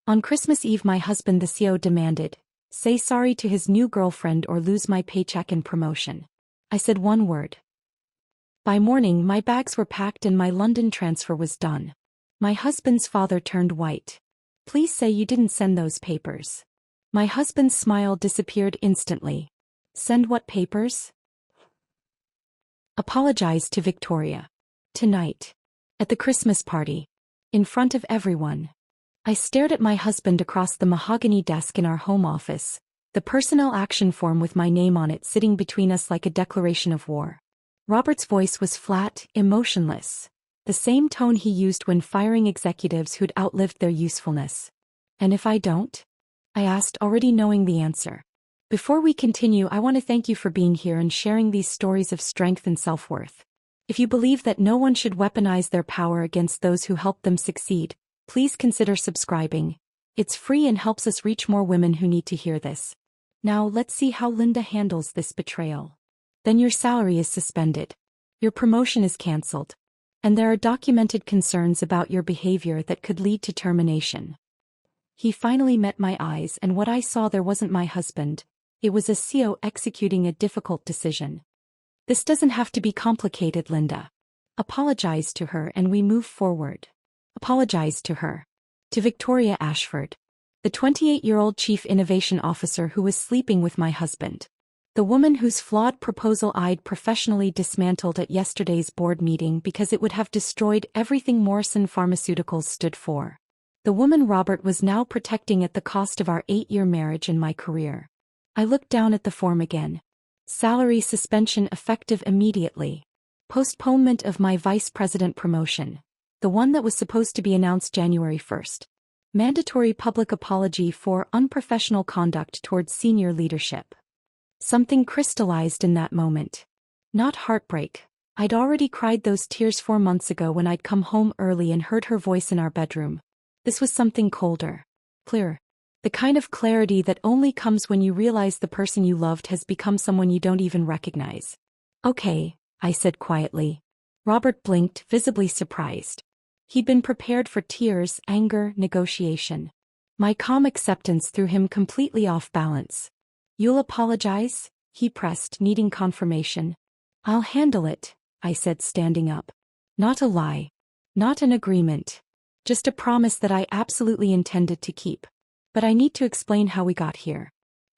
On Christmas Eve my husband the CEO demanded, "Say sorry to his new girlfriend or lose my paycheck and promotion." I said one word. By morning my bags were packed and my London transfer was done. My husband's father turned white. "Please say you didn't send those papers." My husband's smile disappeared instantly. "Send what papers?" "Apologize to Victoria. Tonight. At the Christmas party. In front of everyone." I stared at my husband across the mahogany desk in our home office, the personnel action form with my name on it sitting between us like a declaration of war. Robert's voice was flat, emotionless. The same tone he used when firing executives who'd outlived their usefulness. "And if I don't?" I asked, already knowing the answer. "Before we continue, I want to thank you for being here and sharing these stories of strength and self-worth. If you believe that no one should weaponize their power against those who help them succeed, please consider subscribing. It's free and helps us reach more women who need to hear this. Now let's see how Linda handles this betrayal. Then your salary is suspended. Your promotion is cancelled. And there are documented concerns about your behavior that could lead to termination." He finally met my eyes, and what I saw there wasn't my husband. It was a CEO executing a difficult decision. "This doesn't have to be complicated, Linda. Apologize to her and we move forward." Apologize to her. To Victoria Ashford. The 28-year-old Chief Innovation Officer who was sleeping with my husband. The woman whose flawed proposal I'd professionally dismantled at yesterday's board meeting because it would have destroyed everything Morrison Pharmaceuticals stood for. The woman Robert was now protecting at the cost of our 8-year marriage and my career. I looked down at the form again. Salary suspension effective immediately. Postponement of my vice president promotion. The one that was supposed to be announced January 1st. Mandatory public apology for unprofessional conduct towards senior leadership. Something crystallized in that moment. Not heartbreak. I'd already cried those tears 4 months ago when I'd come home early and heard her voice in our bedroom. This was something colder. Clearer. The kind of clarity that only comes when you realize the person you loved has become someone you don't even recognize. "Okay," I said quietly. Robert blinked, visibly surprised. He'd been prepared for tears, anger, negotiation. My calm acceptance threw him completely off balance. "You'll apologize?" he pressed, needing confirmation. "I'll handle it," I said, standing up. Not a lie. Not an agreement. Just a promise that I absolutely intended to keep. But I need to explain how we got here.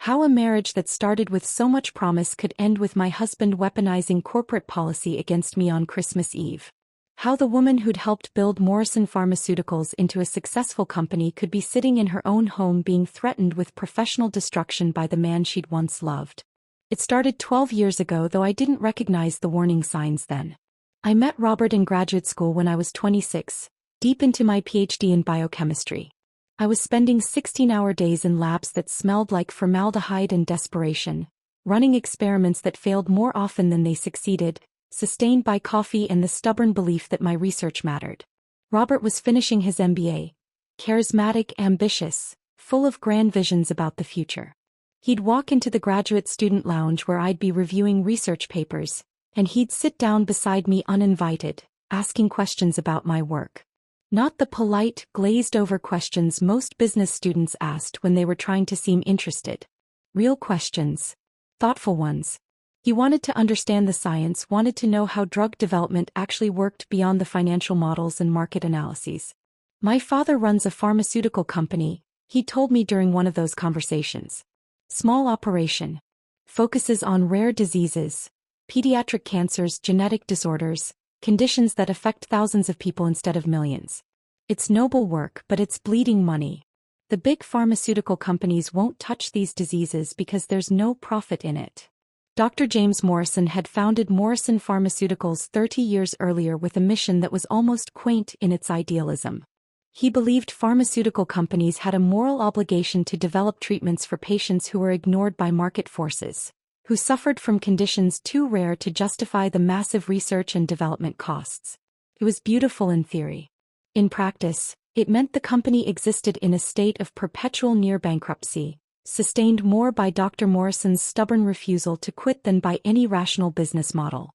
How a marriage that started with so much promise could end with my husband weaponizing corporate policy against me on Christmas Eve. How the woman who'd helped build Morrison Pharmaceuticals into a successful company could be sitting in her own home being threatened with professional destruction by the man she'd once loved. It started 12 years ago, though I didn't recognize the warning signs then. I met Robert in graduate school when I was 26, deep into my PhD in biochemistry. I was spending 16-hour days in labs that smelled like formaldehyde and desperation, running experiments that failed more often than they succeeded, sustained by coffee and the stubborn belief that my research mattered. Robert was finishing his MBA, charismatic, ambitious, full of grand visions about the future. He'd walk into the graduate student lounge where I'd be reviewing research papers, and he'd sit down beside me uninvited, asking questions about my work. Not the polite, glazed-over questions most business students asked when they were trying to seem interested. Real questions. Thoughtful ones. He wanted to understand the science, wanted to know how drug development actually worked beyond the financial models and market analyses. "My father runs a pharmaceutical company," he told me during one of those conversations. "Small operation. Focuses on rare diseases, pediatric cancers, genetic disorders, conditions that affect thousands of people instead of millions. It's noble work, but it's bleeding money. The big pharmaceutical companies won't touch these diseases because there's no profit in it." Dr. James Morrison had founded Morrison Pharmaceuticals 30 years earlier with a mission that was almost quaint in its idealism. He believed pharmaceutical companies had a moral obligation to develop treatments for patients who were ignored by market forces, who suffered from conditions too rare to justify the massive research and development costs. It was beautiful in theory. In practice, it meant the company existed in a state of perpetual near bankruptcy, sustained more by Dr. Morrison's stubborn refusal to quit than by any rational business model.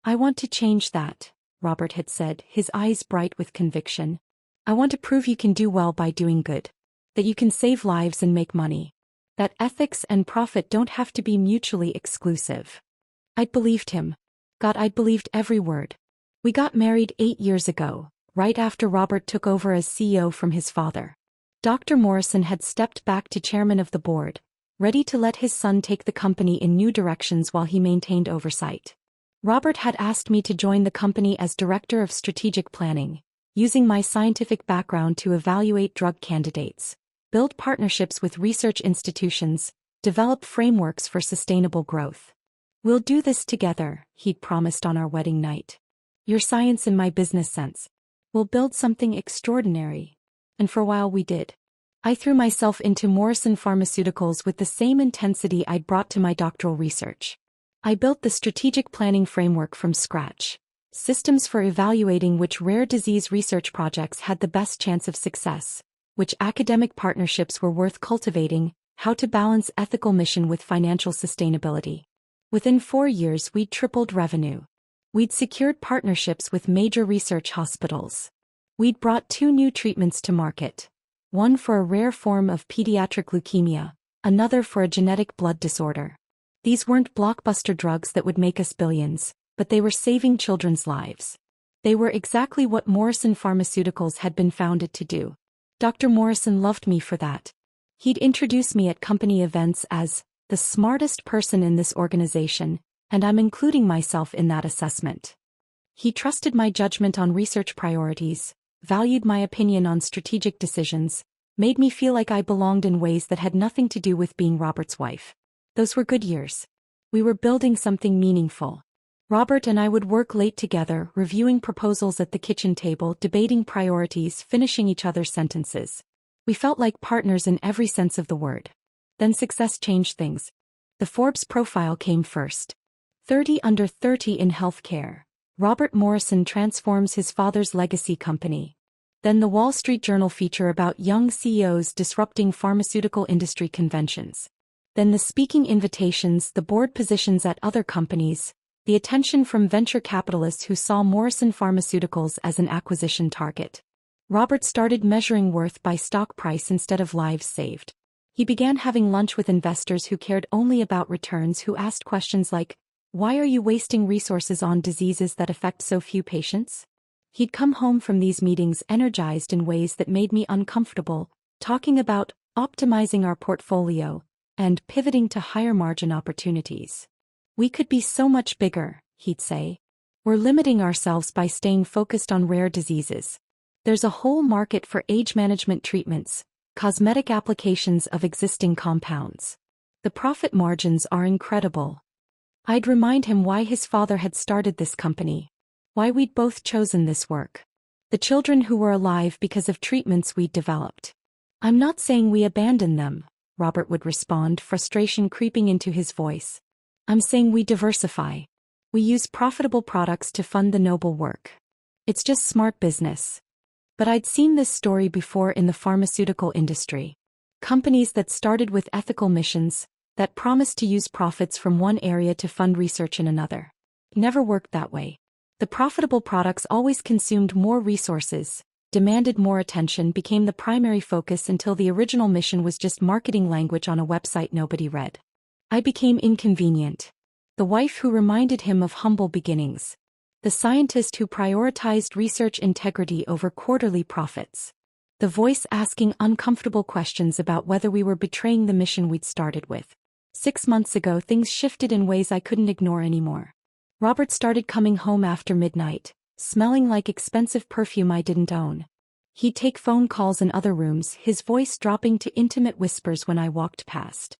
"I want to change that," Robert had said, his eyes bright with conviction. "I want to prove you can do well by doing good. That you can save lives and make money. That ethics and profit don't have to be mutually exclusive. I'd believed him. God, I'd believed every word. We got married 8 years ago, right after Robert took over as CEO from his father. Dr. Morrison had stepped back to chairman of the board, ready to let his son take the company in new directions while he maintained oversight. Robert had asked me to join the company as director of strategic planning, using my scientific background to evaluate drug candidates, build partnerships with research institutions, develop frameworks for sustainable growth. We'll do this together, he'd promised on our wedding night. Your science and my business sense. We'll build something extraordinary. And for a while we did. I threw myself into Morrison Pharmaceuticals with the same intensity I'd brought to my doctoral research. I built the strategic planning framework from scratch. Systems for evaluating which rare disease research projects had the best chance of success, which academic partnerships were worth cultivating, how to balance ethical mission with financial sustainability. Within 4 years we'd tripled revenue. We'd secured partnerships with major research hospitals. We'd brought 2 new treatments to market. One for a rare form of pediatric leukemia, another for a genetic blood disorder. These weren't blockbuster drugs that would make us billions, but they were saving children's lives. They were exactly what Morrison Pharmaceuticals had been founded to do. Dr. Morrison loved me for that. He'd introduce me at company events as the smartest person in this organization, and I'm including myself in that assessment. He trusted my judgment on research priorities, valued my opinion on strategic decisions, made me feel like I belonged in ways that had nothing to do with being Robert's wife. Those were good years. We were building something meaningful. Robert and I would work late together, reviewing proposals at the kitchen table, debating priorities, finishing each other's sentences. We felt like partners in every sense of the word. Then success changed things. The Forbes profile came first. 30 under 30 in healthcare. Robert Morrison transforms his father's legacy company. Then the Wall Street Journal feature about young CEOs disrupting pharmaceutical industry conventions. Then the speaking invitations, the board positions at other companies, the attention from venture capitalists who saw Morrison Pharmaceuticals as an acquisition target. Robert started measuring worth by stock price instead of lives saved. He began having lunch with investors who cared only about returns, who asked questions like, "Why are you wasting resources on diseases that affect so few patients?" He'd come home from these meetings energized in ways that made me uncomfortable, talking about optimizing our portfolio and pivoting to higher margin opportunities. "We could be so much bigger," he'd say. "We're limiting ourselves by staying focused on rare diseases. There's a whole market for age management treatments, cosmetic applications of existing compounds. The profit margins are incredible." I'd remind him why his father had started this company, why we'd both chosen this work. The children who were alive because of treatments we'd developed. "I'm not saying we abandon them," Robert would respond, frustration creeping into his voice. "I'm saying we diversify. We use profitable products to fund the noble work. It's just smart business." But I'd seen this story before in the pharmaceutical industry. Companies that started with ethical missions, that promised to use profits from one area to fund research in another. It never worked that way. The profitable products always consumed more resources, demanded more attention, became the primary focus until the original mission was just marketing language on a website nobody read. I became inconvenient. The wife who reminded him of humble beginnings. The scientist who prioritized research integrity over quarterly profits. The voice asking uncomfortable questions about whether we were betraying the mission we'd started with. 6 months ago, things shifted in ways I couldn't ignore anymore. Robert started coming home after midnight, smelling like expensive perfume I didn't own. He'd take phone calls in other rooms, his voice dropping to intimate whispers when I walked past.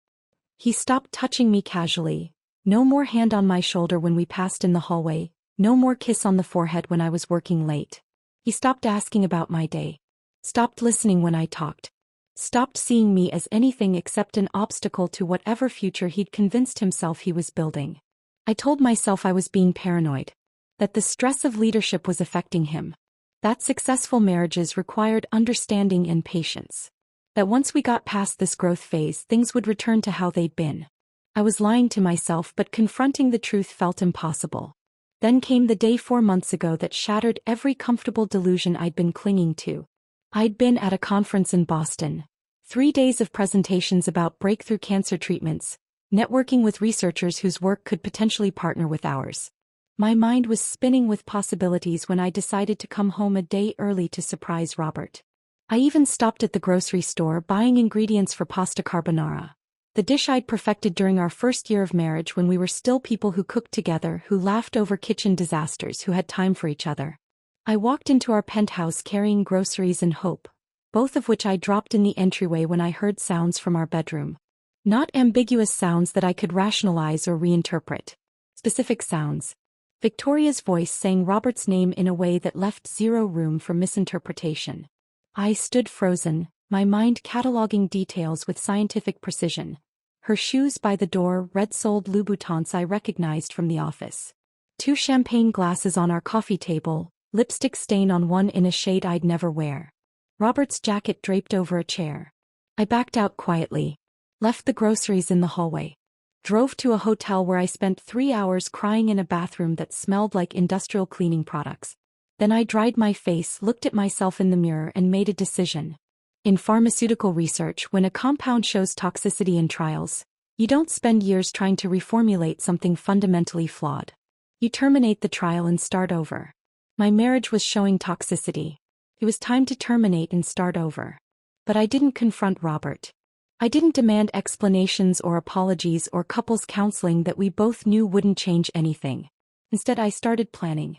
He stopped touching me casually. No more hand on my shoulder when we passed in the hallway, no more kiss on the forehead when I was working late. He stopped asking about my day. Stopped listening when I talked. Stopped seeing me as anything except an obstacle to whatever future he'd convinced himself he was building. I told myself I was being paranoid. That the stress of leadership was affecting him. That successful marriages required understanding and patience. That once we got past this growth phase, things would return to how they'd been. I was lying to myself, but confronting the truth felt impossible. Then came the day 4 months ago that shattered every comfortable delusion I'd been clinging to. I'd been at a conference in Boston. 3 days of presentations about breakthrough cancer treatments, networking with researchers whose work could potentially partner with ours. My mind was spinning with possibilities when I decided to come home a day early to surprise Robert. I even stopped at the grocery store buying ingredients for pasta carbonara, the dish I'd perfected during our first year of marriage when we were still people who cooked together, who laughed over kitchen disasters, who had time for each other. I walked into our penthouse carrying groceries and hope, both of which I dropped in the entryway when I heard sounds from our bedroom. Not ambiguous sounds that I could rationalize or reinterpret. Specific sounds. Victoria's voice saying Robert's name in a way that left zero room for misinterpretation. I stood frozen, my mind cataloging details with scientific precision. Her shoes by the door, red-soled Louboutins I recognized from the office. 2 champagne glasses on our coffee table, lipstick stain on one in a shade I'd never wear. Robert's jacket draped over a chair. I backed out quietly. Left the groceries in the hallway. Drove to a hotel where I spent 3 hours crying in a bathroom that smelled like industrial cleaning products. Then I dried my face, looked at myself in the mirror and made a decision. In pharmaceutical research, when a compound shows toxicity in trials, you don't spend years trying to reformulate something fundamentally flawed. You terminate the trial and start over. My marriage was showing toxicity. It was time to terminate and start over. But I didn't confront Robert. I didn't demand explanations or apologies or couples counseling that we both knew wouldn't change anything. Instead, I started planning.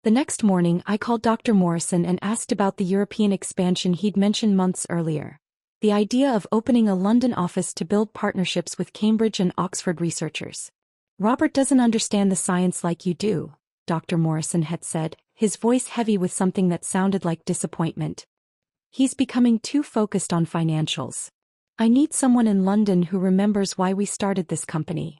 The next morning, I called Dr. Morrison and asked about the European expansion he'd mentioned months earlier. The idea of opening a London office to build partnerships with Cambridge and Oxford researchers. Robert doesn't understand the science like you do, Dr. Morrison had said, his voice heavy with something that sounded like disappointment. He's becoming too focused on financials. I need someone in London who remembers why we started this company.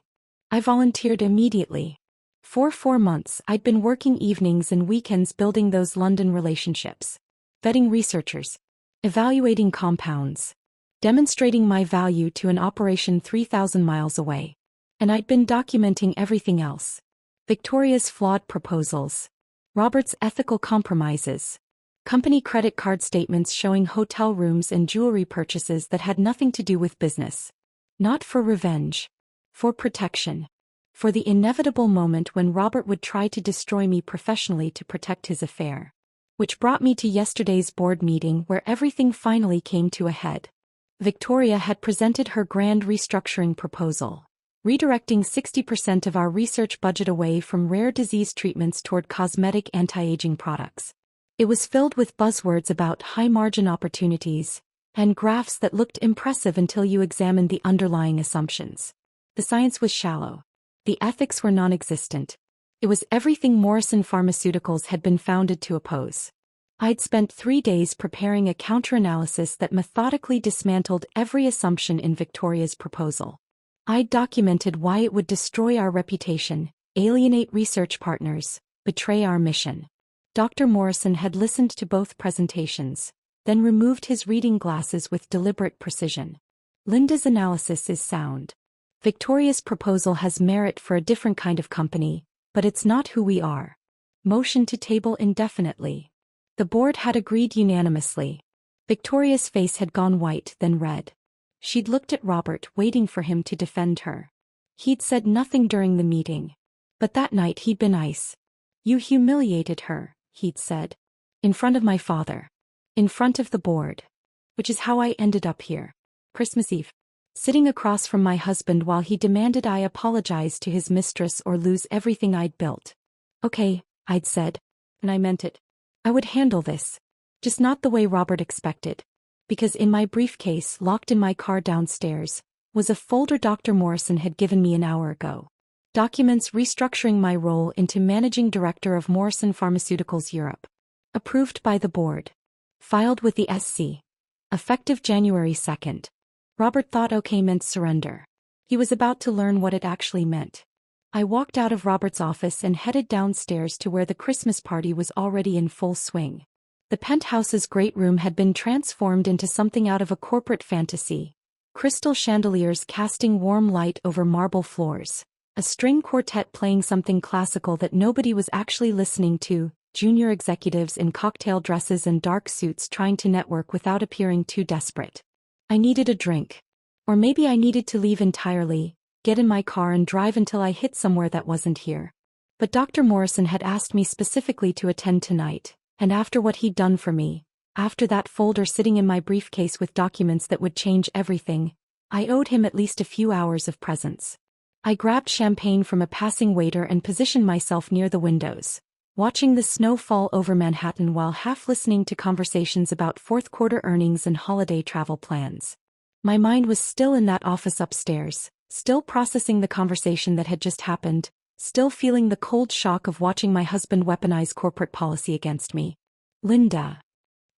I volunteered immediately. For 4 months, I'd been working evenings and weekends building those London relationships. Vetting researchers. Evaluating compounds. Demonstrating my value to an operation 3,000 miles away. And I'd been documenting everything else. Victoria's flawed proposals. Robert's ethical compromises. Company credit card statements showing hotel rooms and jewelry purchases that had nothing to do with business. Not for revenge. For protection. For the inevitable moment when Robert would try to destroy me professionally to protect his affair. Which brought me to yesterday's board meeting where everything finally came to a head. Victoria had presented her grand restructuring proposal. Redirecting 60% of our research budget away from rare disease treatments toward cosmetic anti-aging products. It was filled with buzzwords about high-margin opportunities, and graphs that looked impressive until you examined the underlying assumptions. The science was shallow. The ethics were non-existent. It was everything Morrison Pharmaceuticals had been founded to oppose. I'd spent 3 days preparing a counter-analysis that methodically dismantled every assumption in Victoria's proposal. I'd documented why it would destroy our reputation, alienate research partners, betray our mission. Dr. Morrison had listened to both presentations, then removed his reading glasses with deliberate precision. Linda's analysis is sound. Victoria's proposal has merit for a different kind of company, but it's not who we are. Motion to table indefinitely. The board had agreed unanimously. Victoria's face had gone white, then red. She'd looked at Robert, waiting for him to defend her. He'd said nothing during the meeting. But that night he'd been ice. You humiliated her, he'd said. In front of my father. In front of the board. Which is how I ended up here. Christmas Eve. Sitting across from my husband while he demanded I apologize to his mistress or lose everything I'd built. Okay, I'd said. And I meant it. I would handle this. Just not the way Robert expected. Because in my briefcase, locked in my car downstairs, was a folder Dr. Morrison had given me an hour ago. Documents restructuring my role into Managing Director of Morrison Pharmaceuticals Europe. Approved by the board. Filed with the SC. Effective January 2nd. Robert thought okay meant surrender. He was about to learn what it actually meant. I walked out of Robert's office and headed downstairs to where the Christmas party was already in full swing. The penthouse's great room had been transformed into something out of a corporate fantasy. Crystal chandeliers casting warm light over marble floors. A string quartet playing something classical that nobody was actually listening to. Junior executives in cocktail dresses and dark suits trying to network without appearing too desperate. I needed a drink. Or maybe I needed to leave entirely, get in my car and drive until I hit somewhere that wasn't here. But Dr. Morrison had asked me specifically to attend tonight, and after what he'd done for me, after that folder sitting in my briefcase with documents that would change everything, I owed him at least a few hours of presence. I grabbed champagne from a passing waiter and positioned myself near the windows, watching the snow fall over Manhattan while half listening to conversations about fourth quarter earnings and holiday travel plans. My mind was still in that office upstairs, still processing the conversation that had just happened, still feeling the cold shock of watching my husband weaponize corporate policy against me. Linda.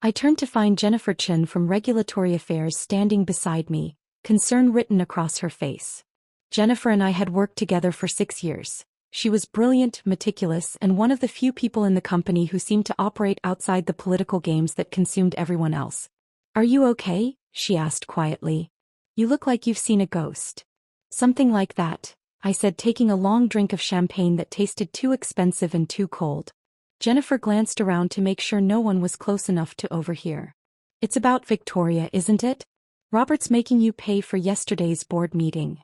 I turned to find Jennifer Chin from Regulatory Affairs standing beside me, concern written across her face. Jennifer and I had worked together for 6 years. She was brilliant, meticulous, and one of the few people in the company who seemed to operate outside the political games that consumed everyone else. "Are you okay?" she asked quietly. "You look like you've seen a ghost." "Something like that," I said, taking a long drink of champagne that tasted too expensive and too cold. Jennifer glanced around to make sure no one was close enough to overhear. "It's about Victoria, isn't it? Robert's making you pay for yesterday's board meeting."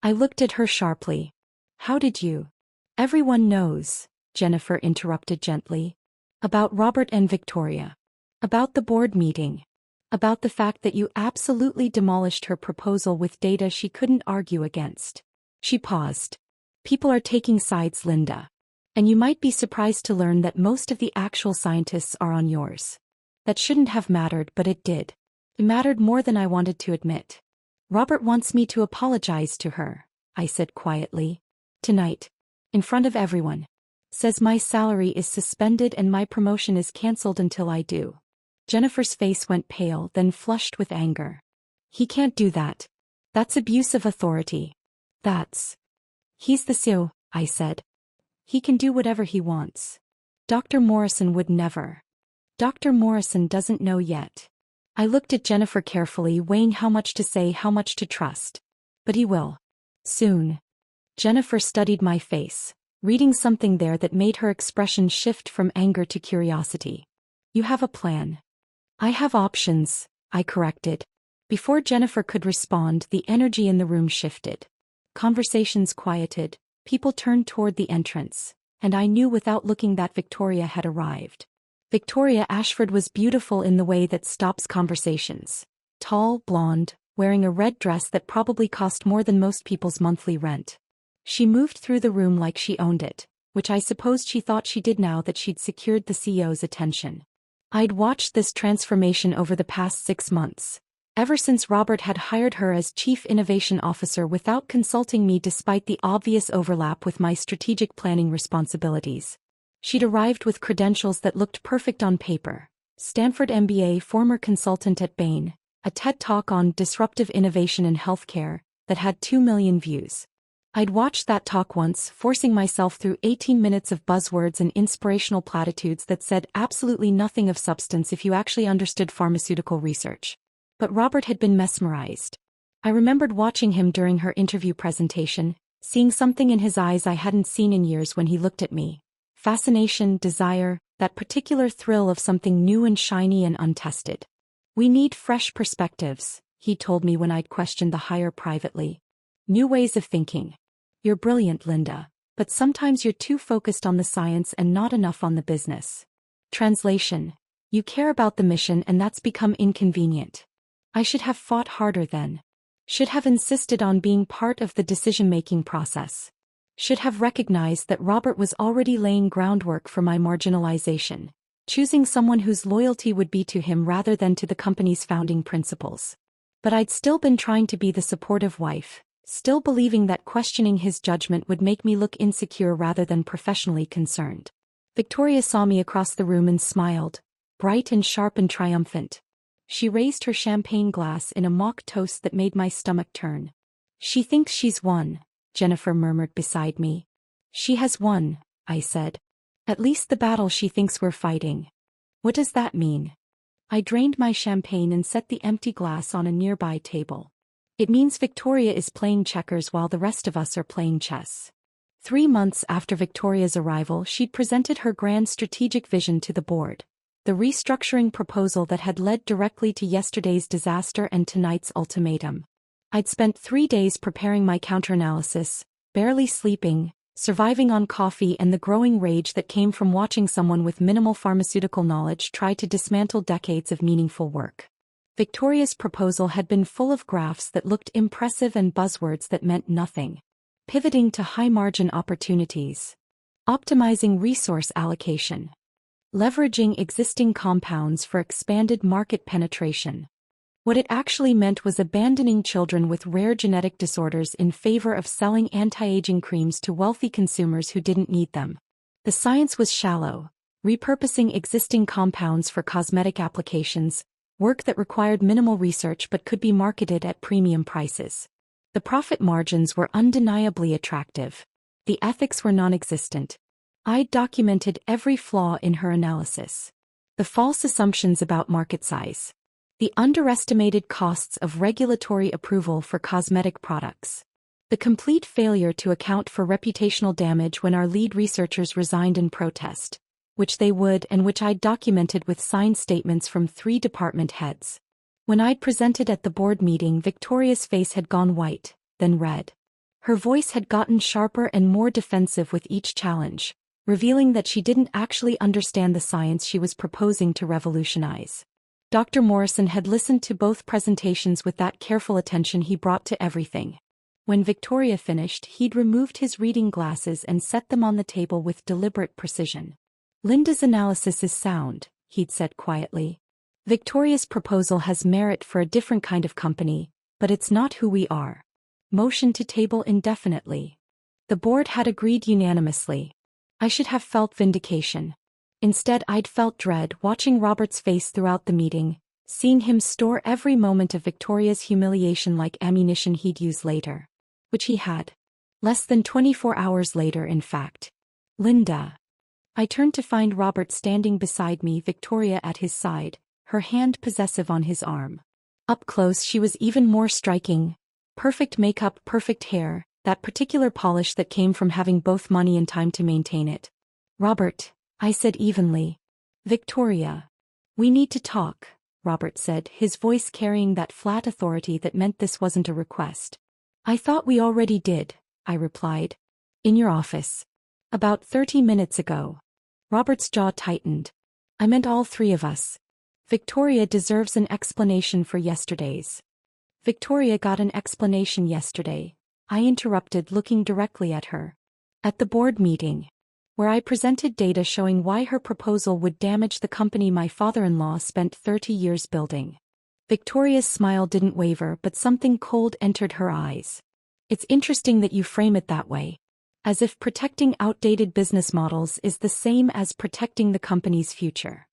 I looked at her sharply. "How did you?" "Everyone knows," Jennifer interrupted gently. "About Robert and Victoria. About the board meeting. About the fact that you absolutely demolished her proposal with data she couldn't argue against." She paused. "People are taking sides, Linda. And you might be surprised to learn that most of the actual scientists are on yours. That shouldn't have mattered, but it did. It mattered more than I wanted to admit. Robert wants me to apologize to her," I said quietly. "Tonight. In front of everyone. Says my salary is suspended and my promotion is cancelled until I do." Jennifer's face went pale, then flushed with anger. "He can't do that. That's abuse of authority. He's the CEO," I said. "He can do whatever he wants. Dr. Morrison would never." "Dr. Morrison doesn't know yet." I looked at Jennifer carefully, weighing how much to say, how much to trust. "But he will. Soon." Jennifer studied my face, reading something there that made her expression shift from anger to curiosity. "You have a plan." "I have options," I corrected. Before Jennifer could respond, the energy in the room shifted. Conversations quieted, people turned toward the entrance, and I knew without looking that Victoria had arrived. Victoria Ashford was beautiful in the way that stops conversations. Tall, blonde, wearing a red dress that probably cost more than most people's monthly rent. She moved through the room like she owned it, which I supposed she thought she did now that she'd secured the CEO's attention. I'd watched this transformation over the past 6 months, ever since Robert had hired her as Chief Innovation Officer without consulting me despite the obvious overlap with my strategic planning responsibilities. She'd arrived with credentials that looked perfect on paper: Stanford MBA, former consultant at Bain, a TED Talk on disruptive innovation in healthcare that had 2 million views. I'd watched that talk once, forcing myself through 18 minutes of buzzwords and inspirational platitudes that said absolutely nothing of substance if you actually understood pharmaceutical research. But Robert had been mesmerized. I remembered watching him during her interview presentation, seeing something in his eyes I hadn't seen in years when he looked at me. Fascination, desire, that particular thrill of something new and shiny and untested. "We need fresh perspectives," he told me when I'd questioned the hire privately. "New ways of thinking. You're brilliant, Linda, but sometimes you're too focused on the science and not enough on the business." Translation: you care about the mission and that's become inconvenient. I should have fought harder then. Should have insisted on being part of the decision-making process. Should have recognized that Robert was already laying groundwork for my marginalization, choosing someone whose loyalty would be to him rather than to the company's founding principles. But I'd still been trying to be the supportive wife, still believing that questioning his judgment would make me look insecure rather than professionally concerned. Victoria saw me across the room and smiled, bright and sharp and triumphant. She raised her champagne glass in a mock toast that made my stomach turn. "She thinks she's won," Jennifer murmured beside me. "She has won," I said. "At least the battle she thinks we're fighting." "What does that mean?" I drained my champagne and set the empty glass on a nearby table. "It means Victoria is playing checkers while the rest of us are playing chess." 3 months after Victoria's arrival, she'd presented her grand strategic vision to the board. the restructuring proposal that had led directly to yesterday's disaster and tonight's ultimatum. I'd spent 3 days preparing my counteranalysis, barely sleeping, surviving on coffee and the growing rage that came from watching someone with minimal pharmaceutical knowledge try to dismantle decades of meaningful work. Victoria's proposal had been full of graphs that looked impressive and buzzwords that meant nothing. Pivoting to high-margin opportunities. Optimizing resource allocation. Leveraging existing compounds for expanded market penetration. What it actually meant was abandoning children with rare genetic disorders in favor of selling anti-aging creams to wealthy consumers who didn't need them. The science was shallow, repurposing existing compounds for cosmetic applications, work that required minimal research but could be marketed at premium prices. The profit margins were undeniably attractive. The ethics were non-existent. I'd documented every flaw in her analysis. The false assumptions about market size. The underestimated costs of regulatory approval for cosmetic products. The complete failure to account for reputational damage when our lead researchers resigned in protest, which they would and which I'd documented with signed statements from 3 department heads. When I'd presented at the board meeting, Victoria's face had gone white, then red. Her voice had gotten sharper and more defensive with each challenge, revealing that she didn't actually understand the science she was proposing to revolutionize. Dr. Morrison had listened to both presentations with that careful attention he brought to everything. When Victoria finished, he'd removed his reading glasses and set them on the table with deliberate precision. Linda's analysis is sound, he'd said quietly. Victoria's proposal has merit for a different kind of company, but it's not who we are. Motion to table indefinitely. The board had agreed unanimously. I should have felt vindication. Instead, I'd felt dread watching Robert's face throughout the meeting, seeing him store every moment of Victoria's humiliation like ammunition he'd use later. Which he had. Less than 24 hours later, in fact. Linda. I turned to find Robert standing beside me, Victoria at his side, her hand possessive on his arm. Up close she was even more striking. Perfect makeup, perfect hair, that particular polish that came from having both money and time to maintain it. Robert, I said evenly. Victoria. We need to talk, Robert said, his voice carrying that flat authority that meant this wasn't a request. I thought we already did, I replied. In your office. About 30 minutes ago. Robert's jaw tightened. I meant all 3 of us. Victoria deserves an explanation for yesterday's. Victoria got an explanation yesterday, I interrupted, looking directly at her. At the board meeting, where I presented data showing why her proposal would damage the company my father-in-law spent 30 years building. Victoria's smile didn't waver, but something cold entered her eyes. It's interesting that you frame it that way. As if protecting outdated business models is the same as protecting the company's future.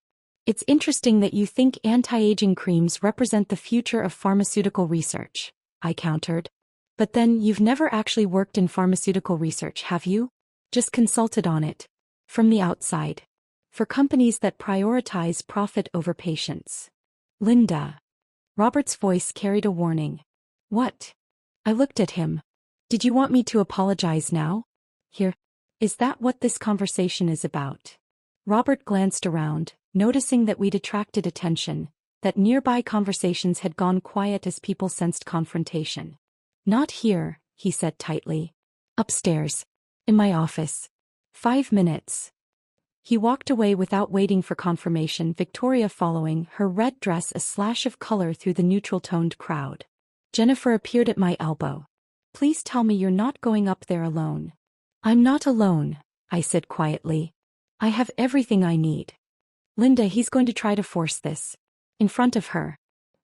It's interesting that you think anti-aging creams represent the future of pharmaceutical research, I countered. But then you've never actually worked in pharmaceutical research, have you? Just consulted on it. From the outside. For companies that prioritize profit over patients. Linda. Robert's voice carried a warning. What? I looked at him. Did you want me to apologize now? Here. Is that what this conversation is about? Robert glanced around, noticing that we'd attracted attention, that nearby conversations had gone quiet as people sensed confrontation. Not here, he said tightly. Upstairs. In my office. 5 minutes. He walked away without waiting for confirmation, Victoria following, her red dress a slash of color through the neutral-toned crowd. Jennifer appeared at my elbow. Please tell me you're not going up there alone. I'm not alone, I said quietly. I have everything I need. Linda, he's going to try to force this. In front of her.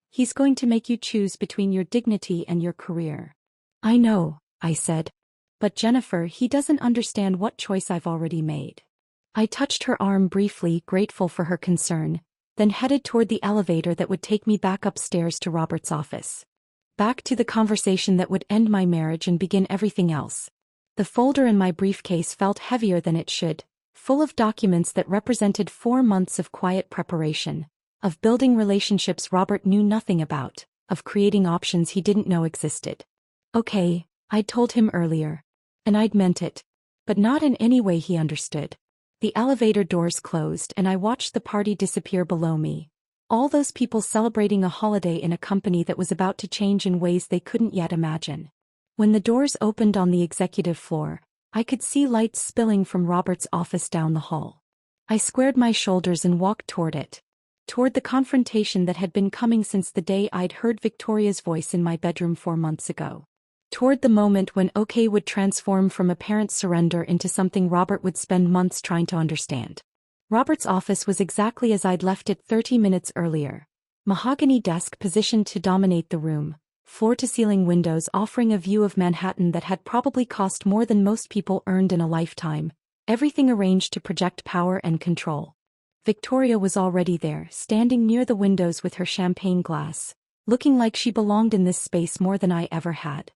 He's going to make you choose between your dignity and your career. I know, I said. But Jennifer, he doesn't understand what choice I've already made. I touched her arm briefly, grateful for her concern, then headed toward the elevator that would take me back upstairs to Robert's office. Back to the conversation that would end my marriage and begin everything else. The folder in my briefcase felt heavier than it should, full of documents that represented 4 months of quiet preparation, of building relationships Robert knew nothing about, of creating options he didn't know existed. Okay, I'd told him earlier. And I'd meant it. But not in any way he understood. The elevator doors closed and I watched the party disappear below me. All those people celebrating a holiday in a company that was about to change in ways they couldn't yet imagine. When the doors opened on the executive floor, I could see lights spilling from Robert's office down the hall. I squared my shoulders and walked toward it. Toward the confrontation that had been coming since the day I'd heard Victoria's voice in my bedroom 4 months ago. Toward the moment when OK would transform from apparent surrender into something Robert would spend months trying to understand. Robert's office was exactly as I'd left it 30 minutes earlier. Mahogany desk positioned to dominate the room, floor-to-ceiling windows offering a view of Manhattan that had probably cost more than most people earned in a lifetime, everything arranged to project power and control. Victoria was already there, standing near the windows with her champagne glass, looking like she belonged in this space more than I ever had.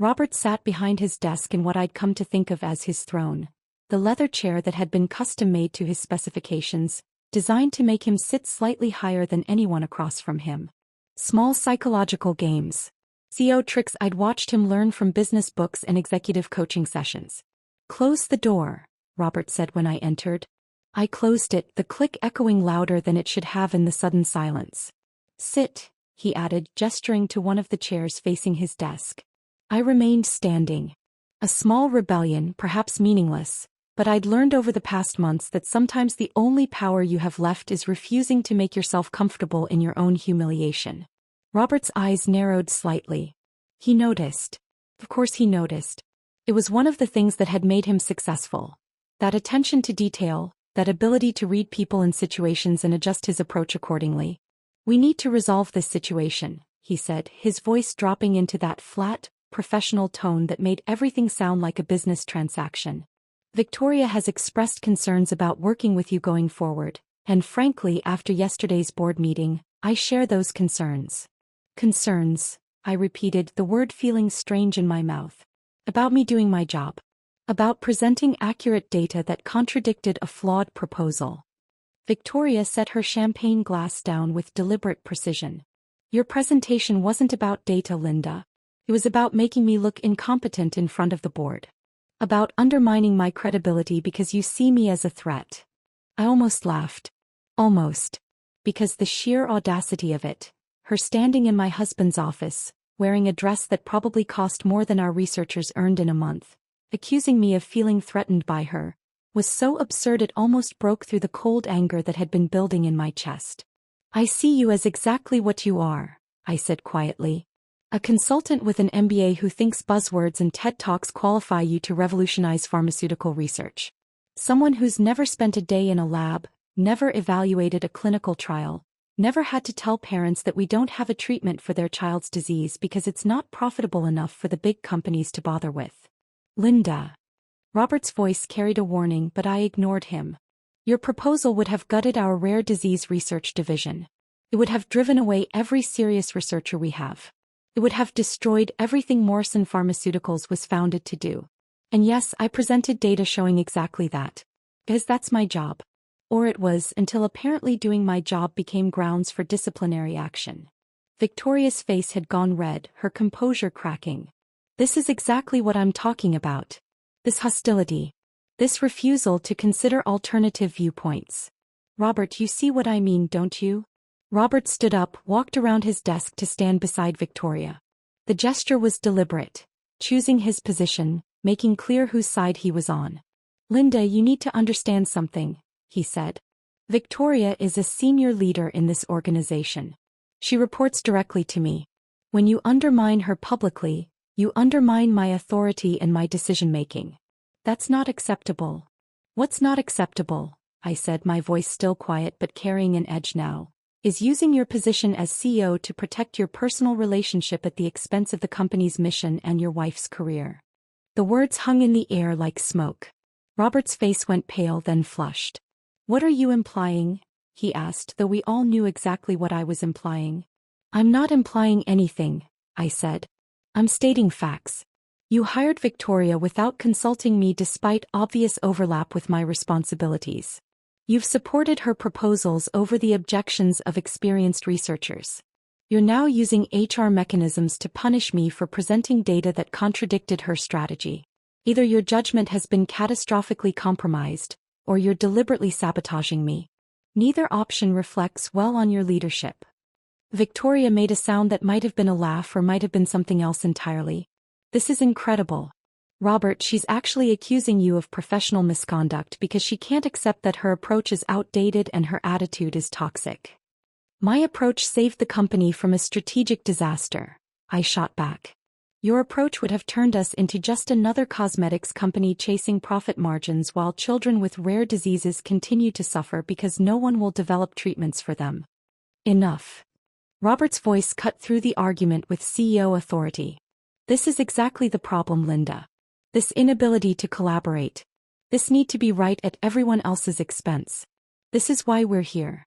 Robert sat behind his desk in what I'd come to think of as his throne, the leather chair that had been custom-made to his specifications, designed to make him sit slightly higher than anyone across from him. Small psychological games. CEO tricks I'd watched him learn from business books and executive coaching sessions. "Close the door," Robert said when I entered. I closed it, the click echoing louder than it should have in the sudden silence. "Sit," he added, gesturing to one of the chairs facing his desk. I remained standing. A small rebellion, perhaps meaningless, but I'd learned over the past months that sometimes the only power you have left is refusing to make yourself comfortable in your own humiliation. Robert's eyes narrowed slightly. He noticed. Of course he noticed. It was one of the things that had made him successful. That attention to detail, that ability to read people and situations and adjust his approach accordingly. "We need to resolve this situation," he said, his voice dropping into that flat, professional tone that made everything sound like a business transaction. "Victoria has expressed concerns about working with you going forward, and frankly, after yesterday's board meeting, I share those concerns." "Concerns," I repeated, the word feeling strange in my mouth. "About me doing my job. About presenting accurate data that contradicted a flawed proposal." Victoria set her champagne glass down with deliberate precision. "Your presentation wasn't about data, Linda. It was about making me look incompetent in front of the board. About undermining my credibility because you see me as a threat." I almost laughed. Almost. Because the sheer audacity of it, her standing in my husband's office, wearing a dress that probably cost more than our researchers earned in a month, accusing me of feeling threatened by her, was so absurd it almost broke through the cold anger that had been building in my chest. "I see you as exactly what you are," I said quietly. "A consultant with an MBA who thinks buzzwords and TED Talks qualify you to revolutionize pharmaceutical research. Someone who's never spent a day in a lab, never evaluated a clinical trial, never had to tell parents that we don't have a treatment for their child's disease because it's not profitable enough for the big companies to bother with." "Linda." Robert's voice carried a warning, but I ignored him. "Your proposal would have gutted our rare disease research division. It would have driven away every serious researcher we have. It would have destroyed everything Morrison Pharmaceuticals was founded to do. And yes, I presented data showing exactly that. Because that's my job. Or it was, until apparently doing my job became grounds for disciplinary action." Victoria's face had gone red, her composure cracking. "This is exactly what I'm talking about. This hostility. This refusal to consider alternative viewpoints. Robert, you see what I mean, don't you?" Robert stood up, walked around his desk to stand beside Victoria. The gesture was deliberate, choosing his position, making clear whose side he was on. "Linda, you need to understand something," he said. "Victoria is a senior leader in this organization. She reports directly to me. When you undermine her publicly, you undermine my authority and my decision-making. That's not acceptable." "What's not acceptable?" I said, my voice still quiet but carrying an edge now. "Is using your position as CEO to protect your personal relationship at the expense of the company's mission and your wife's career." The words hung in the air like smoke. Robert's face went pale, then flushed. "What are you implying?" he asked, though we all knew exactly what I was implying. "I'm not implying anything," I said. "I'm stating facts. You hired Victoria without consulting me despite obvious overlap with my responsibilities. You've supported her proposals over the objections of experienced researchers. You're now using HR mechanisms to punish me for presenting data that contradicted her strategy. Either your judgment has been catastrophically compromised, or you're deliberately sabotaging me. Neither option reflects well on your leadership. Victoria made a sound that might have been a laugh or might have been something else entirely. This is incredible. Robert, she's actually accusing you of professional misconduct because she can't accept that her approach is outdated and her attitude is toxic. My approach saved the company from a strategic disaster, I shot back. Your approach would have turned us into just another cosmetics company chasing profit margins while children with rare diseases continue to suffer because no one will develop treatments for them. Enough. Robert's voice cut through the argument with CEO authority. This is exactly the problem, Linda. This inability to collaborate. This need to be right at everyone else's expense. This is why we're here.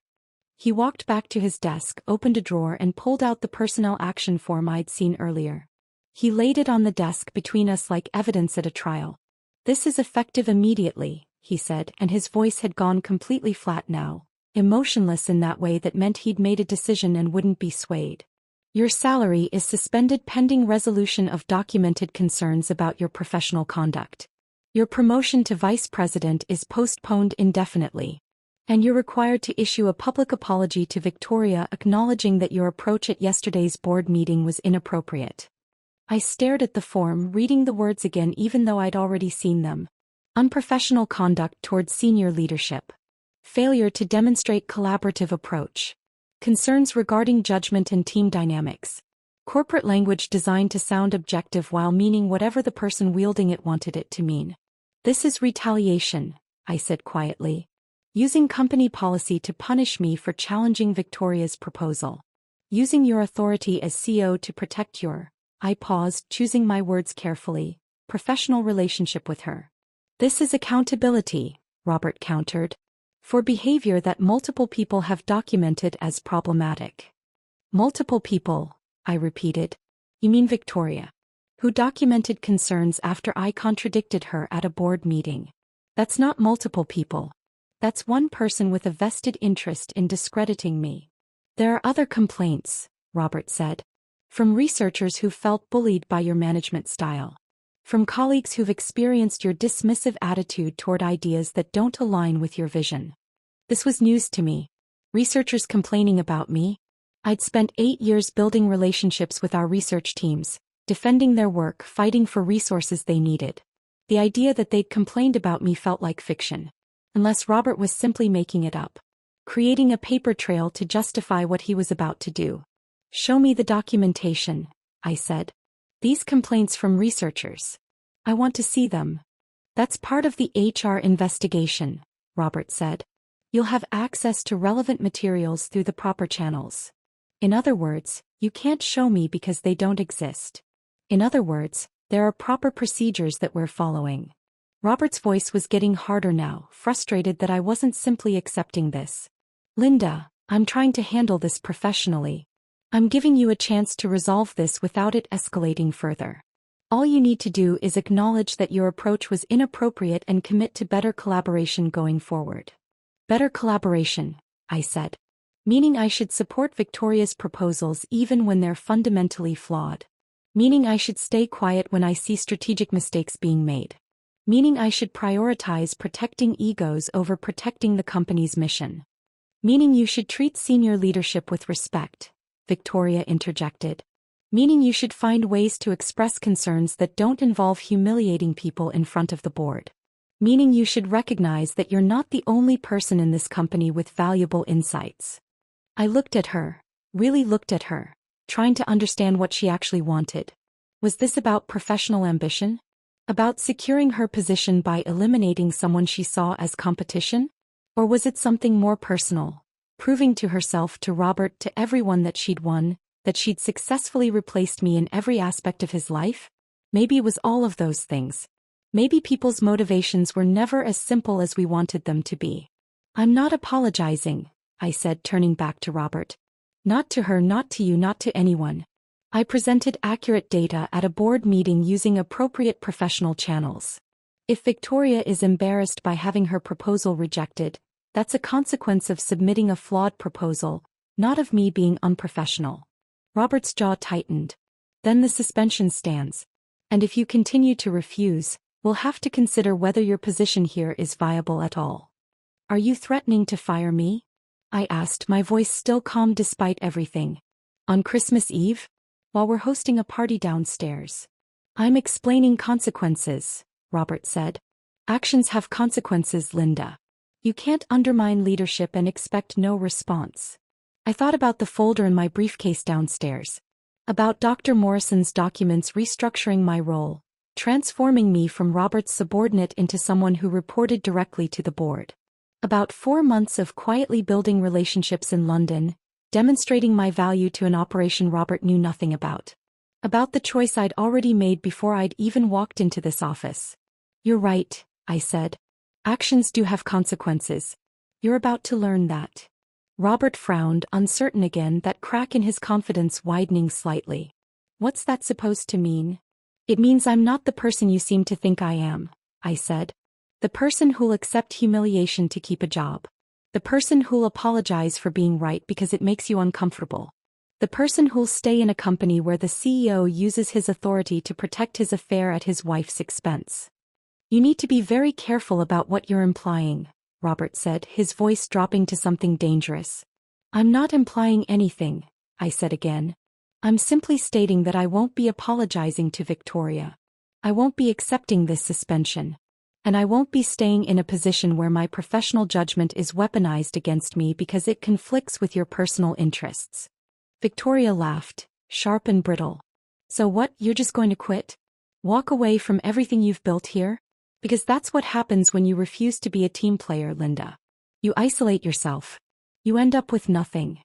He walked back to his desk, opened a drawer and pulled out the personnel action form I'd seen earlier. He laid it on the desk between us like evidence at a trial. This is effective immediately, he said, and his voice had gone completely flat now, emotionless in that way that meant he'd made a decision and wouldn't be swayed. Your salary is suspended pending resolution of documented concerns about your professional conduct. Your promotion to vice president is postponed indefinitely. And you're required to issue a public apology to Victoria acknowledging that your approach at yesterday's board meeting was inappropriate. I stared at the form, reading the words again even though I'd already seen them. Unprofessional conduct towards senior leadership. Failure to demonstrate collaborative approach. Concerns regarding judgment and team dynamics. Corporate language designed to sound objective while meaning whatever the person wielding it wanted it to mean. This is retaliation, I said quietly. Using company policy to punish me for challenging Victoria's proposal. Using your authority as CEO to protect your, I paused, choosing my words carefully, professional relationship with her. This is accountability, Robert countered. For behavior that multiple people have documented as problematic. Multiple people, I repeated. You mean Victoria? Who documented concerns after I contradicted her at a board meeting. That's not multiple people. That's one person with a vested interest in discrediting me. There are other complaints, Robert said. From researchers who felt bullied by your management style. From colleagues who've experienced your dismissive attitude toward ideas that don't align with your vision. This was news to me. Researchers complaining about me. I'd spent 8 years building relationships with our research teams, defending their work, fighting for resources they needed. The idea that they'd complained about me felt like fiction. Unless Robert was simply making it up. Creating a paper trail to justify what he was about to do. Show me the documentation, I said. These complaints from researchers. I want to see them. That's part of the HR investigation, Robert said. You'll have access to relevant materials through the proper channels. In other words, you can't show me because they don't exist. In other words, there are proper procedures that we're following. Robert's voice was getting harder now, frustrated that I wasn't simply accepting this. Linda, I'm trying to handle this professionally. I'm giving you a chance to resolve this without it escalating further. All you need to do is acknowledge that your approach was inappropriate and commit to better collaboration going forward. Better collaboration, I said. Meaning I should support Victoria's proposals even when they're fundamentally flawed. Meaning I should stay quiet when I see strategic mistakes being made. Meaning I should prioritize protecting egos over protecting the company's mission. Meaning you should treat senior leadership with respect, Victoria interjected. Meaning you should find ways to express concerns that don't involve humiliating people in front of the board. Meaning you should recognize that you're not the only person in this company with valuable insights. I looked at her, really looked at her, trying to understand what she actually wanted. Was this about professional ambition? About securing her position by eliminating someone she saw as competition? Or was it something more personal? Proving to herself, to Robert, to everyone that she'd won, that she'd successfully replaced me in every aspect of his life? Maybe it was all of those things. Maybe people's motivations were never as simple as we wanted them to be. I'm not apologizing, I said, turning back to Robert. Not to her, not to you, not to anyone. I presented accurate data at a board meeting using appropriate professional channels. If Victoria is embarrassed by having her proposal rejected, that's a consequence of submitting a flawed proposal, not of me being unprofessional. Robert's jaw tightened. Then the suspension stands. And if you continue to refuse, we'll have to consider whether your position here is viable at all. Are you threatening to fire me? I asked, my voice still calm despite everything. On Christmas Eve? While we're hosting a party downstairs. I'm explaining consequences, Robert said. Actions have consequences, Linda. You can't undermine leadership and expect no response. I thought about the folder in my briefcase downstairs. About Dr. Morrison's documents restructuring my role, transforming me from Robert's subordinate into someone who reported directly to the board. About 4 months of quietly building relationships in London, demonstrating my value to an operation Robert knew nothing about. About the choice I'd already made before I'd even walked into this office. You're right, I said. Actions do have consequences. You're about to learn that. Robert frowned, uncertain again, that crack in his confidence widening slightly. What's that supposed to mean? It means I'm not the person you seem to think I am, I said. The person who'll accept humiliation to keep a job. The person who'll apologize for being right because it makes you uncomfortable. The person who'll stay in a company where the CEO uses his authority to protect his affair at his wife's expense. You need to be very careful about what you're implying, Robert said, his voice dropping to something dangerous. I'm not implying anything, I said again. I'm simply stating that I won't be apologizing to Victoria. I won't be accepting this suspension. And I won't be staying in a position where my professional judgment is weaponized against me because it conflicts with your personal interests. Victoria laughed, sharp and brittle. So what, you're just going to quit? Walk away from everything you've built here? Because that's what happens when you refuse to be a team player, Linda. You isolate yourself. You end up with nothing.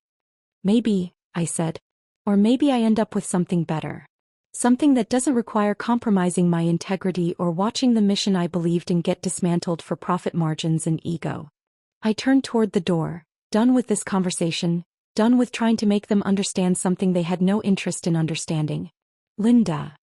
Maybe, I said. Or maybe I end up with something better. Something that doesn't require compromising my integrity or watching the mission I believed in get dismantled for profit margins and ego. I turned toward the door, done with this conversation, done with trying to make them understand something they had no interest in understanding. Linda.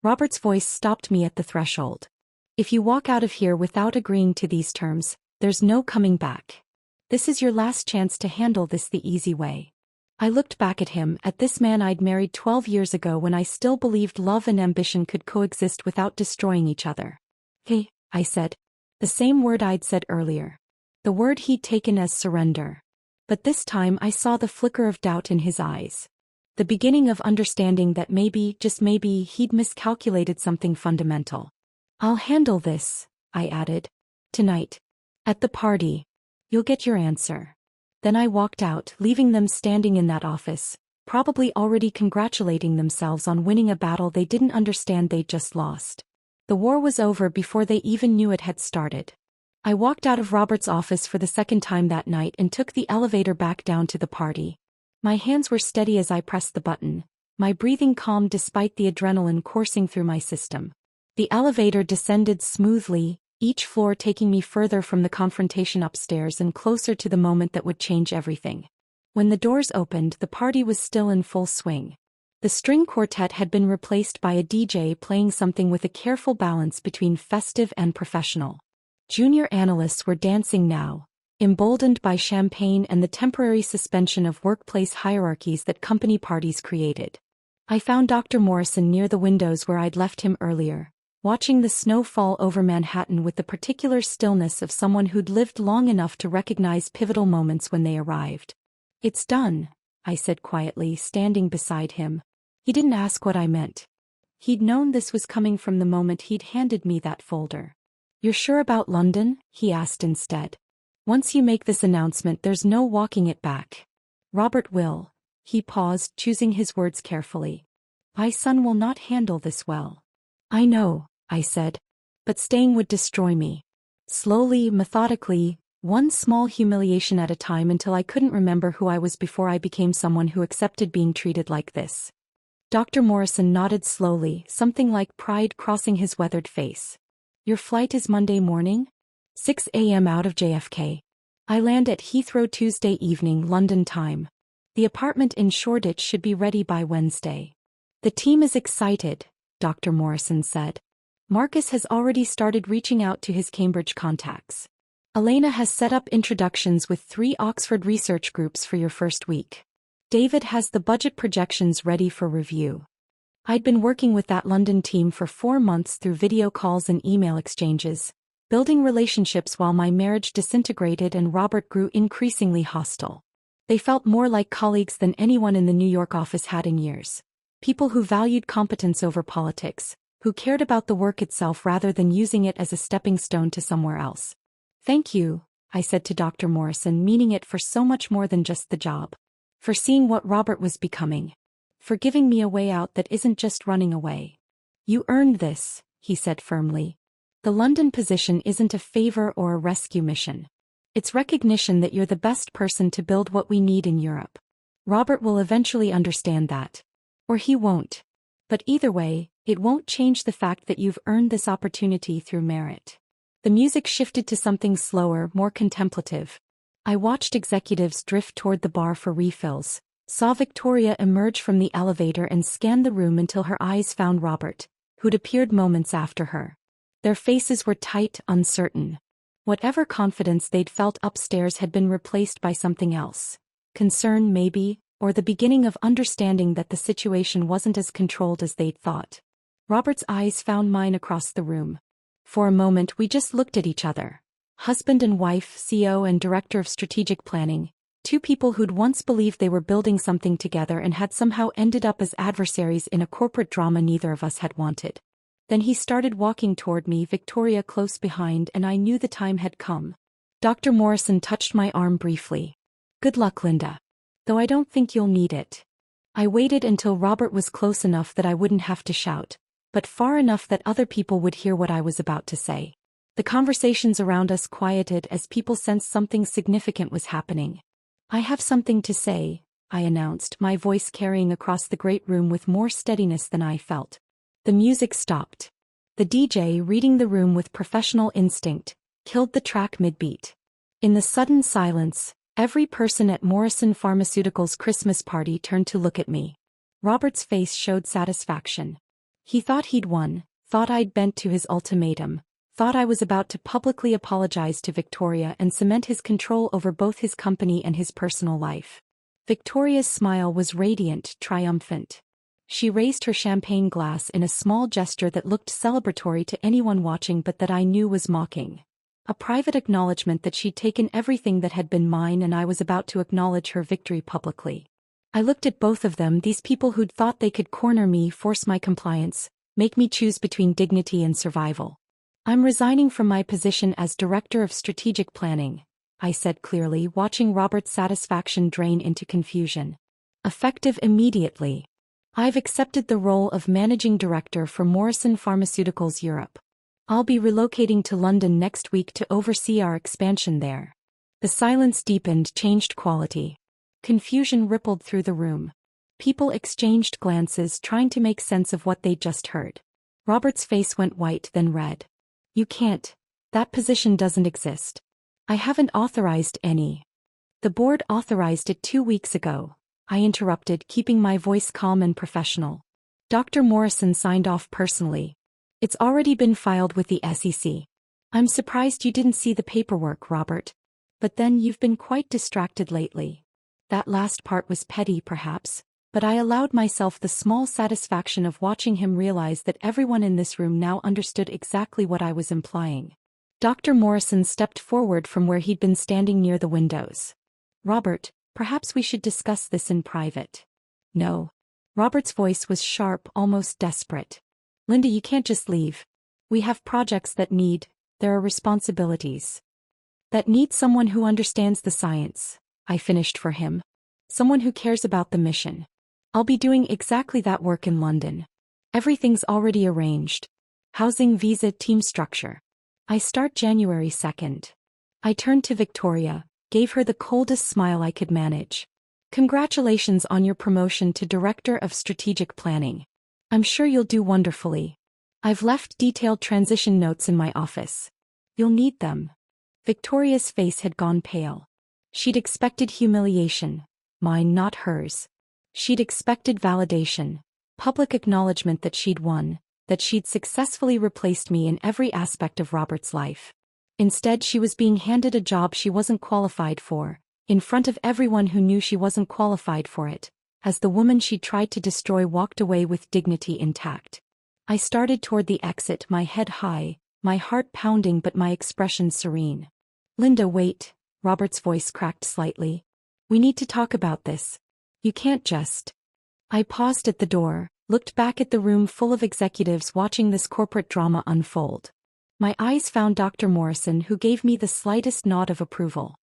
Robert's voice stopped me at the threshold. If you walk out of here without agreeing to these terms, there's no coming back. This is your last chance to handle this the easy way. I looked back at him, at this man I'd married 12 years ago when I still believed love and ambition could coexist without destroying each other. Hey, I said. The same word I'd said earlier. The word he'd taken as surrender. But this time I saw the flicker of doubt in his eyes. The beginning of understanding that maybe, just maybe, he'd miscalculated something fundamental. I'll handle this, I added. Tonight. At the party. You'll get your answer. Then I walked out, leaving them standing in that office, probably already congratulating themselves on winning a battle they didn't understand they'd just lost. The war was over before they even knew it had started. I walked out of Robert's office for the second time that night and took the elevator back down to the party. My hands were steady as I pressed the button, my breathing calm despite the adrenaline coursing through my system. The elevator descended smoothly, each floor taking me further from the confrontation upstairs and closer to the moment that would change everything. When the doors opened, the party was still in full swing. The string quartet had been replaced by a DJ playing something with a careful balance between festive and professional. Junior analysts were dancing now, emboldened by champagne and the temporary suspension of workplace hierarchies that company parties created. I found Dr. Morrison near the windows where I'd left him earlier, watching the snow fall over Manhattan with the particular stillness of someone who'd lived long enough to recognize pivotal moments when they arrived. It's done, I said quietly, standing beside him. He didn't ask what I meant. He'd known this was coming from the moment he'd handed me that folder. You're sure about London? He asked instead. Once you make this announcement, there's no walking it back. Robert will. He paused, choosing his words carefully. My son will not handle this well. I know, I said. But staying would destroy me. Slowly, methodically, one small humiliation at a time until I couldn't remember who I was before I became someone who accepted being treated like this. Dr. Morrison nodded slowly, something like pride crossing his weathered face. Your flight is Monday morning? 6 a.m. out of JFK. I land at Heathrow Tuesday evening, London time. The apartment in Shoreditch should be ready by Wednesday. The team is excited, Dr. Morrison said. Marcus has already started reaching out to his Cambridge contacts. Elena has set up introductions with 3 Oxford research groups for your first week. David has the budget projections ready for review. I'd been working with that London team for 4 months through video calls and email exchanges, building relationships while my marriage disintegrated and Robert grew increasingly hostile. They felt more like colleagues than anyone in the New York office had in years. People who valued competence over politics, who cared about the work itself rather than using it as a stepping stone to somewhere else. "Thank you," I said to Dr. Morrison, meaning it for so much more than just the job. For seeing what Robert was becoming. For giving me a way out that isn't just running away. "You earned this," he said firmly. "The London position isn't a favor or a rescue mission. It's recognition that you're the best person to build what we need in Europe. Robert will eventually understand that. Or he won't. But either way, it won't change the fact that you've earned this opportunity through merit." The music shifted to something slower, more contemplative. I watched executives drift toward the bar for refills, saw Victoria emerge from the elevator and scan the room until her eyes found Robert, who'd appeared moments after her. Their faces were tight, uncertain. Whatever confidence they'd felt upstairs had been replaced by something else. Concern, maybe, or the beginning of understanding that the situation wasn't as controlled as they'd thought. Robert's eyes found mine across the room. For a moment we just looked at each other. Husband and wife, CEO and director of strategic planning, two people who'd once believed they were building something together and had somehow ended up as adversaries in a corporate drama neither of us had wanted. Then he started walking toward me, Victoria close behind, and I knew the time had come. Dr. Morrison touched my arm briefly. "Good luck, Linda. Though I don't think you'll need it." I waited until Robert was close enough that I wouldn't have to shout, but far enough that other people would hear what I was about to say. The conversations around us quieted as people sensed something significant was happening. "I have something to say," I announced, my voice carrying across the great room with more steadiness than I felt. The music stopped. The DJ, reading the room with professional instinct, killed the track mid-beat. In the sudden silence, every person at Morrison Pharmaceuticals' Christmas party turned to look at me. Robert's face showed satisfaction. He thought he'd won, thought I'd bent to his ultimatum, thought I was about to publicly apologize to Victoria and cement his control over both his company and his personal life. Victoria's smile was radiant, triumphant. She raised her champagne glass in a small gesture that looked celebratory to anyone watching but that I knew was mocking. A private acknowledgement that she'd taken everything that had been mine and I was about to acknowledge her victory publicly. I looked at both of them, these people who'd thought they could corner me, force my compliance, make me choose between dignity and survival. "I'm resigning from my position as Director of Strategic Planning," I said clearly, watching Robert's satisfaction drain into confusion. "Effective immediately. I've accepted the role of Managing Director for Morrison Pharmaceuticals Europe. I'll be relocating to London next week to oversee our expansion there." The silence deepened, changed quality. Confusion rippled through the room. People exchanged glances, trying to make sense of what they'd just heard. Robert's face went white, then red. "You can't. That position doesn't exist. I haven't authorized any." "The board authorized it 2 weeks ago," I interrupted, keeping my voice calm and professional. Dr. Morrison signed off personally. "It's already been filed with the SEC. I'm surprised you didn't see the paperwork, Robert. But then you've been quite distracted lately." That last part was petty, perhaps, but I allowed myself the small satisfaction of watching him realize that everyone in this room now understood exactly what I was implying. Dr. Morrison stepped forward from where he'd been standing near the windows. "Robert, perhaps we should discuss this in private." "No." Robert's voice was sharp, almost desperate. "Linda, you can't just leave. We have projects there are responsibilities. That need someone who understands the science," I finished for him. "Someone who cares about the mission. I'll be doing exactly that work in London. Everything's already arranged. Housing, visa, team structure. I start January 2nd. I turned to Victoria, gave her the coldest smile I could manage. "Congratulations on your promotion to Director of Strategic Planning. I'm sure you'll do wonderfully. I've left detailed transition notes in my office. You'll need them." Victoria's face had gone pale. She'd expected humiliation. Mine, not hers. She'd expected validation. Public acknowledgement that she'd won, that she'd successfully replaced me in every aspect of Robert's life. Instead, she was being handed a job she wasn't qualified for, in front of everyone who knew she wasn't qualified for it, as the woman she tried to destroy walked away with dignity intact. I started toward the exit, my head high, my heart pounding but my expression serene. "Linda, wait," Robert's voice cracked slightly. "We need to talk about this. You can't just—" I paused at the door, looked back at the room full of executives watching this corporate drama unfold. My eyes found Dr. Morrison, who gave me the slightest nod of approval.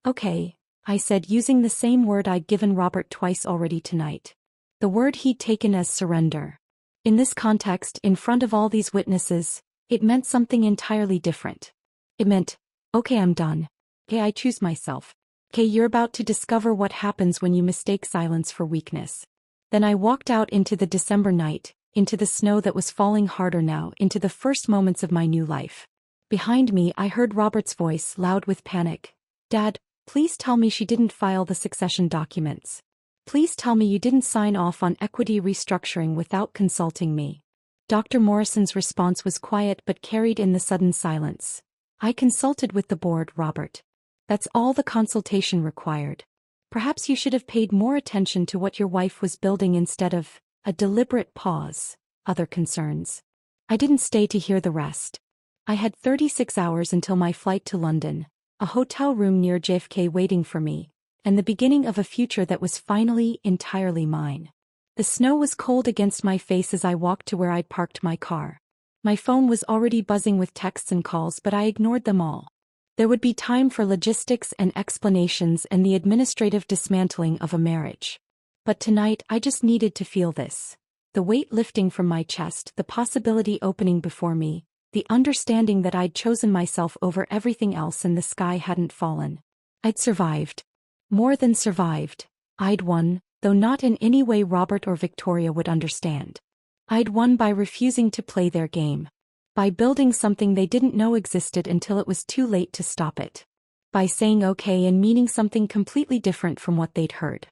"Okay," I said, using the same word I'd given Robert twice already tonight. The word he'd taken as surrender. In this context, in front of all these witnesses, it meant something entirely different. It meant, "Okay, I'm done. Okay, I choose myself. Okay, you're about to discover what happens when you mistake silence for weakness." Then I walked out into the December night, into the snow that was falling harder now, into the first moments of my new life. Behind me, I heard Robert's voice, loud with panic. "Dad, please tell me she didn't file the succession documents. Please tell me you didn't sign off on equity restructuring without consulting me." Dr. Morrison's response was quiet but carried in the sudden silence. "I consulted with the board, Robert. That's all the consultation required. Perhaps you should have paid more attention to what your wife was building instead of—" a deliberate pause. "Other concerns." I didn't stay to hear the rest. I had 36 hours until my flight to London, a hotel room near JFK waiting for me, and the beginning of a future that was finally entirely mine. The snow was cold against my face as I walked to where I'd parked my car. My phone was already buzzing with texts and calls, but I ignored them all. There would be time for logistics and explanations and the administrative dismantling of a marriage. But tonight I just needed to feel this. The weight lifting from my chest, the possibility opening before me, the understanding that I'd chosen myself over everything else and the sky hadn't fallen. I'd survived. More than survived. I'd won, though not in any way Robert or Victoria would understand. I'd won by refusing to play their game. By building something they didn't know existed until it was too late to stop it. By saying okay and meaning something completely different from what they'd heard.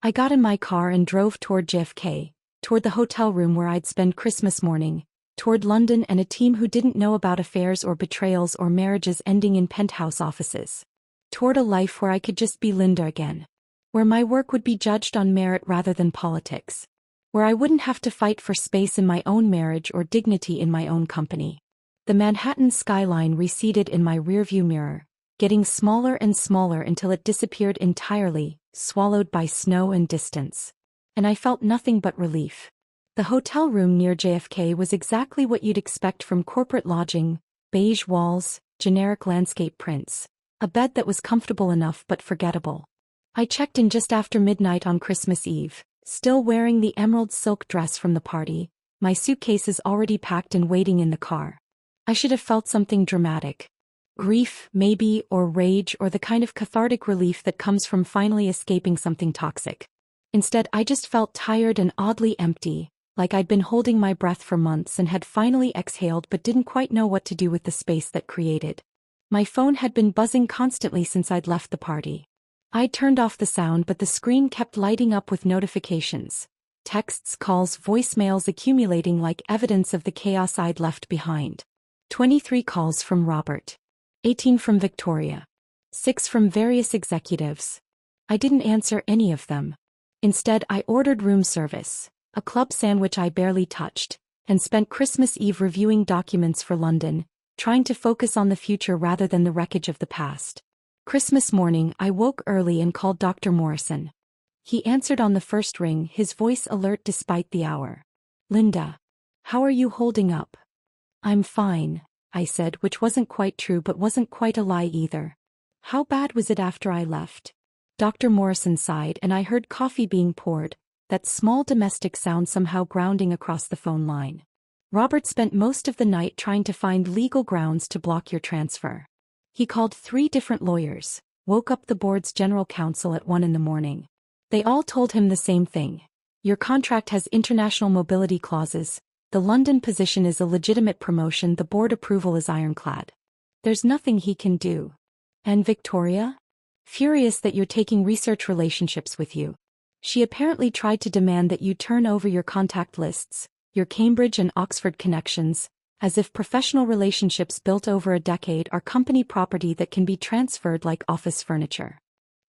I got in my car and drove toward JFK, toward the hotel room where I'd spend Christmas morning, toward London and a team who didn't know about affairs or betrayals or marriages ending in penthouse offices. Toward a life where I could just be Linda again. Where my work would be judged on merit rather than politics. Where I wouldn't have to fight for space in my own marriage or dignity in my own company. The Manhattan skyline receded in my rearview mirror, getting smaller and smaller until it disappeared entirely, swallowed by snow and distance. And I felt nothing but relief. The hotel room near JFK was exactly what you'd expect from corporate lodging: beige walls, generic landscape prints. A bed that was comfortable enough but forgettable. I checked in just after midnight on Christmas Eve, still wearing the emerald silk dress from the party, my suitcases already packed and waiting in the car. I should have felt something dramatic. Grief, maybe, or rage, or the kind of cathartic relief that comes from finally escaping something toxic. Instead, I just felt tired and oddly empty, like I'd been holding my breath for months and had finally exhaled but didn't quite know what to do with the space that created. My phone had been buzzing constantly since I'd left the party. I'd turned off the sound, but the screen kept lighting up with notifications. Texts, calls, voicemails accumulating like evidence of the chaos I'd left behind. 23 calls from Robert. 18 from Victoria. 6 from various executives. I didn't answer any of them. Instead, I ordered room service, a club sandwich I barely touched, and spent Christmas Eve reviewing documents for London, trying to focus on the future rather than the wreckage of the past. Christmas morning, I woke early and called Dr. Morrison. He answered on the first ring, his voice alert despite the hour. "Linda, how are you holding up?" "I'm fine," I said, which wasn't quite true but wasn't quite a lie either. "How bad was it after I left?" Dr. Morrison sighed and I heard coffee being poured, that small domestic sound somehow grounding across the phone line. "Robert spent most of the night trying to find legal grounds to block your transfer. He called 3 different lawyers, woke up the board's general counsel at 1 in the morning. They all told him the same thing. Your contract has international mobility clauses, the London position is a legitimate promotion, the board approval is ironclad. There's nothing he can do." "And Victoria?" "Furious that you're taking research relationships with you. She apparently tried to demand that you turn over your contact lists, your Cambridge and Oxford connections, as if professional relationships built over a decade are company property that can be transferred like office furniture."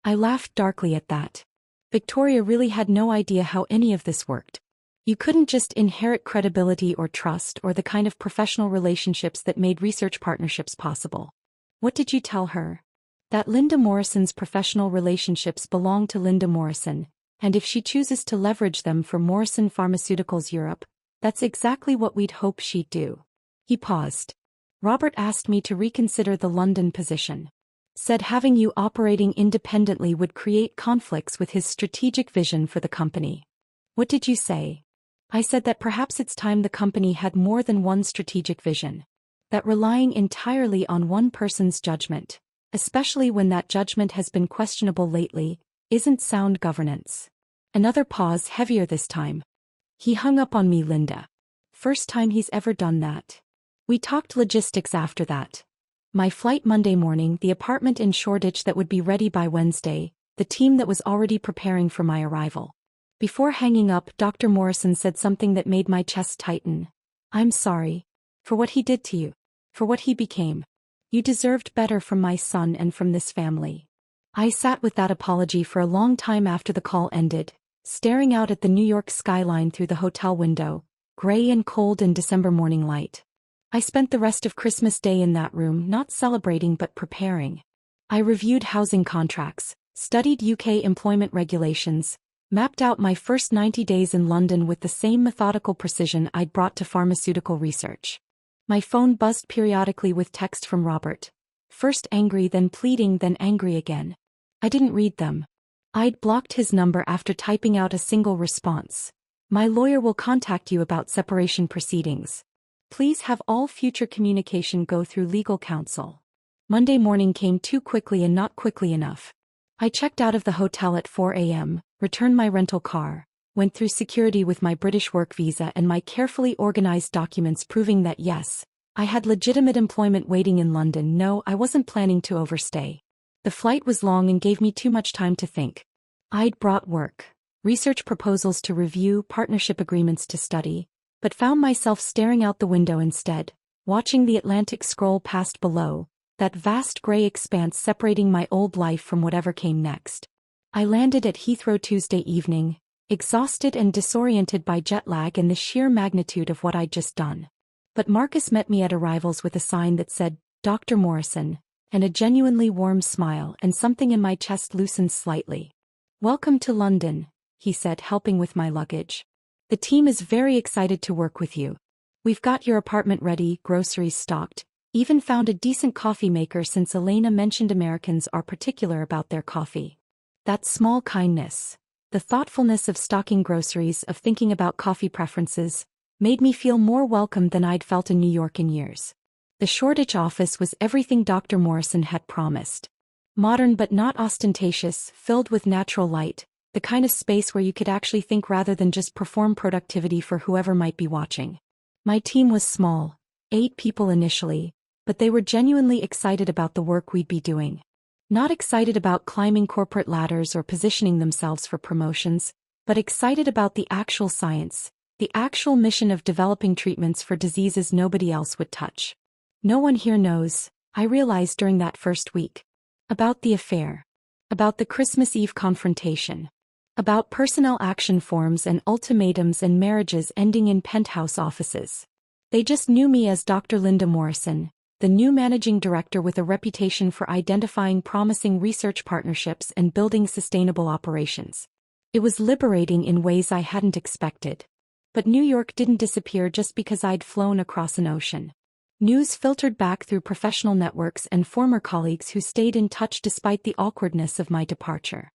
I laughed darkly at that. Victoria really had no idea how any of this worked. You couldn't just inherit credibility or trust or the kind of professional relationships that made research partnerships possible. What did you tell her? That Linda Morrison's professional relationships belong to Linda Morrison, and if she chooses to leverage them for Morrison Pharmaceuticals Europe, that's exactly what we'd hope she'd do. He paused. Robert asked me to reconsider the London position. Said having you operating independently would create conflicts with his strategic vision for the company. What did you say? I said that perhaps it's time the company had more than one strategic vision. That relying entirely on one person's judgment, especially when that judgment has been questionable lately, isn't sound governance. Another pause, heavier this time. He hung up on me, Linda. First time he's ever done that. We talked logistics after that. My flight Monday morning, the apartment in Shoreditch that would be ready by Wednesday, the team that was already preparing for my arrival. Before hanging up, Dr. Morrison said something that made my chest tighten. I'm sorry. For what he did to you. For what he became. You deserved better from my son and from this family. I sat with that apology for a long time after the call ended, staring out at the New York skyline through the hotel window, gray and cold in December morning light. I spent the rest of Christmas Day in that room, not celebrating but preparing. I reviewed housing contracts, studied UK employment regulations, mapped out my first 90 days in London with the same methodical precision I'd brought to pharmaceutical research. My phone buzzed periodically with text from Robert. First angry, then pleading, then angry again. I didn't read them. I'd blocked his number after typing out a single response. My lawyer will contact you about separation proceedings. Please have all future communication go through legal counsel. Monday morning came too quickly and not quickly enough. I checked out of the hotel at 4 a.m., returned my rental car, went through security with my British work visa and my carefully organized documents proving that yes, I had legitimate employment waiting in London. No, I wasn't planning to overstay. The flight was long and gave me too much time to think. I'd brought work, research proposals to review, partnership agreements to study, but found myself staring out the window instead, watching the Atlantic scroll past below, that vast gray expanse separating my old life from whatever came next. I landed at Heathrow Tuesday evening, exhausted and disoriented by jet lag and the sheer magnitude of what I'd just done. But Marcus met me at arrivals with a sign that said, Dr. Morrison, and a genuinely warm smile, and something in my chest loosened slightly. Welcome to London, he said, helping with my luggage. The team is very excited to work with you. We've got your apartment ready, groceries stocked, even found a decent coffee maker since Elena mentioned Americans are particular about their coffee. That small kindness, the thoughtfulness of stocking groceries, of thinking about coffee preferences, made me feel more welcome than I'd felt in New York in years. The Shoreditch office was everything Dr. Morrison had promised. Modern but not ostentatious, filled with natural light, the kind of space where you could actually think rather than just perform productivity for whoever might be watching. My team was small, 8 people initially, but they were genuinely excited about the work we'd be doing. Not excited about climbing corporate ladders or positioning themselves for promotions, but excited about the actual science, the actual mission of developing treatments for diseases nobody else would touch. No one here knows, I realized during that first week. About the affair. About the Christmas Eve confrontation. About personnel action forms and ultimatums and marriages ending in penthouse offices. They just knew me as Dr. Linda Morrison, the new managing director with a reputation for identifying promising research partnerships and building sustainable operations. It was liberating in ways I hadn't expected. But New York didn't disappear just because I'd flown across an ocean. News filtered back through professional networks and former colleagues who stayed in touch despite the awkwardness of my departure.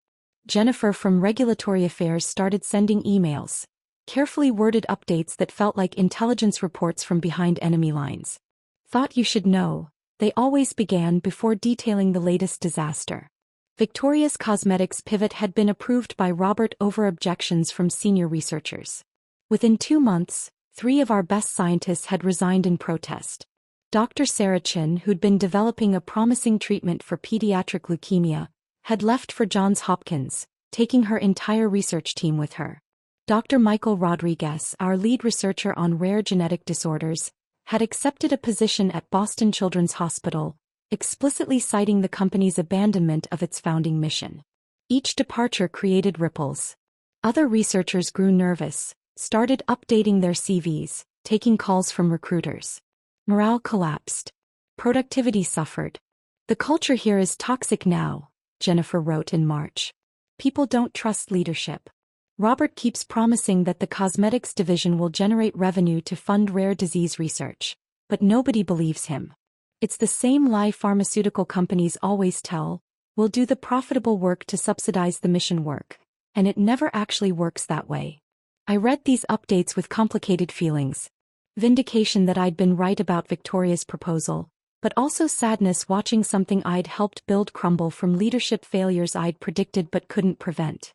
Jennifer from Regulatory Affairs started sending emails, carefully worded updates that felt like intelligence reports from behind enemy lines. Thought you should know, they always began before detailing the latest disaster. Victoria's Cosmetics pivot had been approved by Robert over objections from senior researchers. Within 2 months, 3 of our best scientists had resigned in protest. Dr. Sarah Chin, who'd been developing a promising treatment for pediatric leukemia, had left for Johns Hopkins, taking her entire research team with her. Dr. Michael Rodriguez, our lead researcher on rare genetic disorders, had accepted a position at Boston Children's Hospital, explicitly citing the company's abandonment of its founding mission. Each departure created ripples. Other researchers grew nervous, started updating their CVs, taking calls from recruiters. Morale collapsed. Productivity suffered. The culture here is toxic now, Jennifer wrote in March. People don't trust leadership. Robert keeps promising that the cosmetics division will generate revenue to fund rare disease research, but nobody believes him. It's the same lie pharmaceutical companies always tell: we'll do the profitable work to subsidize the mission work, and it never actually works that way. I read these updates with complicated feelings. Vindication that I'd been right about Victoria's proposal, but also sadness watching something I'd helped build crumble from leadership failures I'd predicted but couldn't prevent.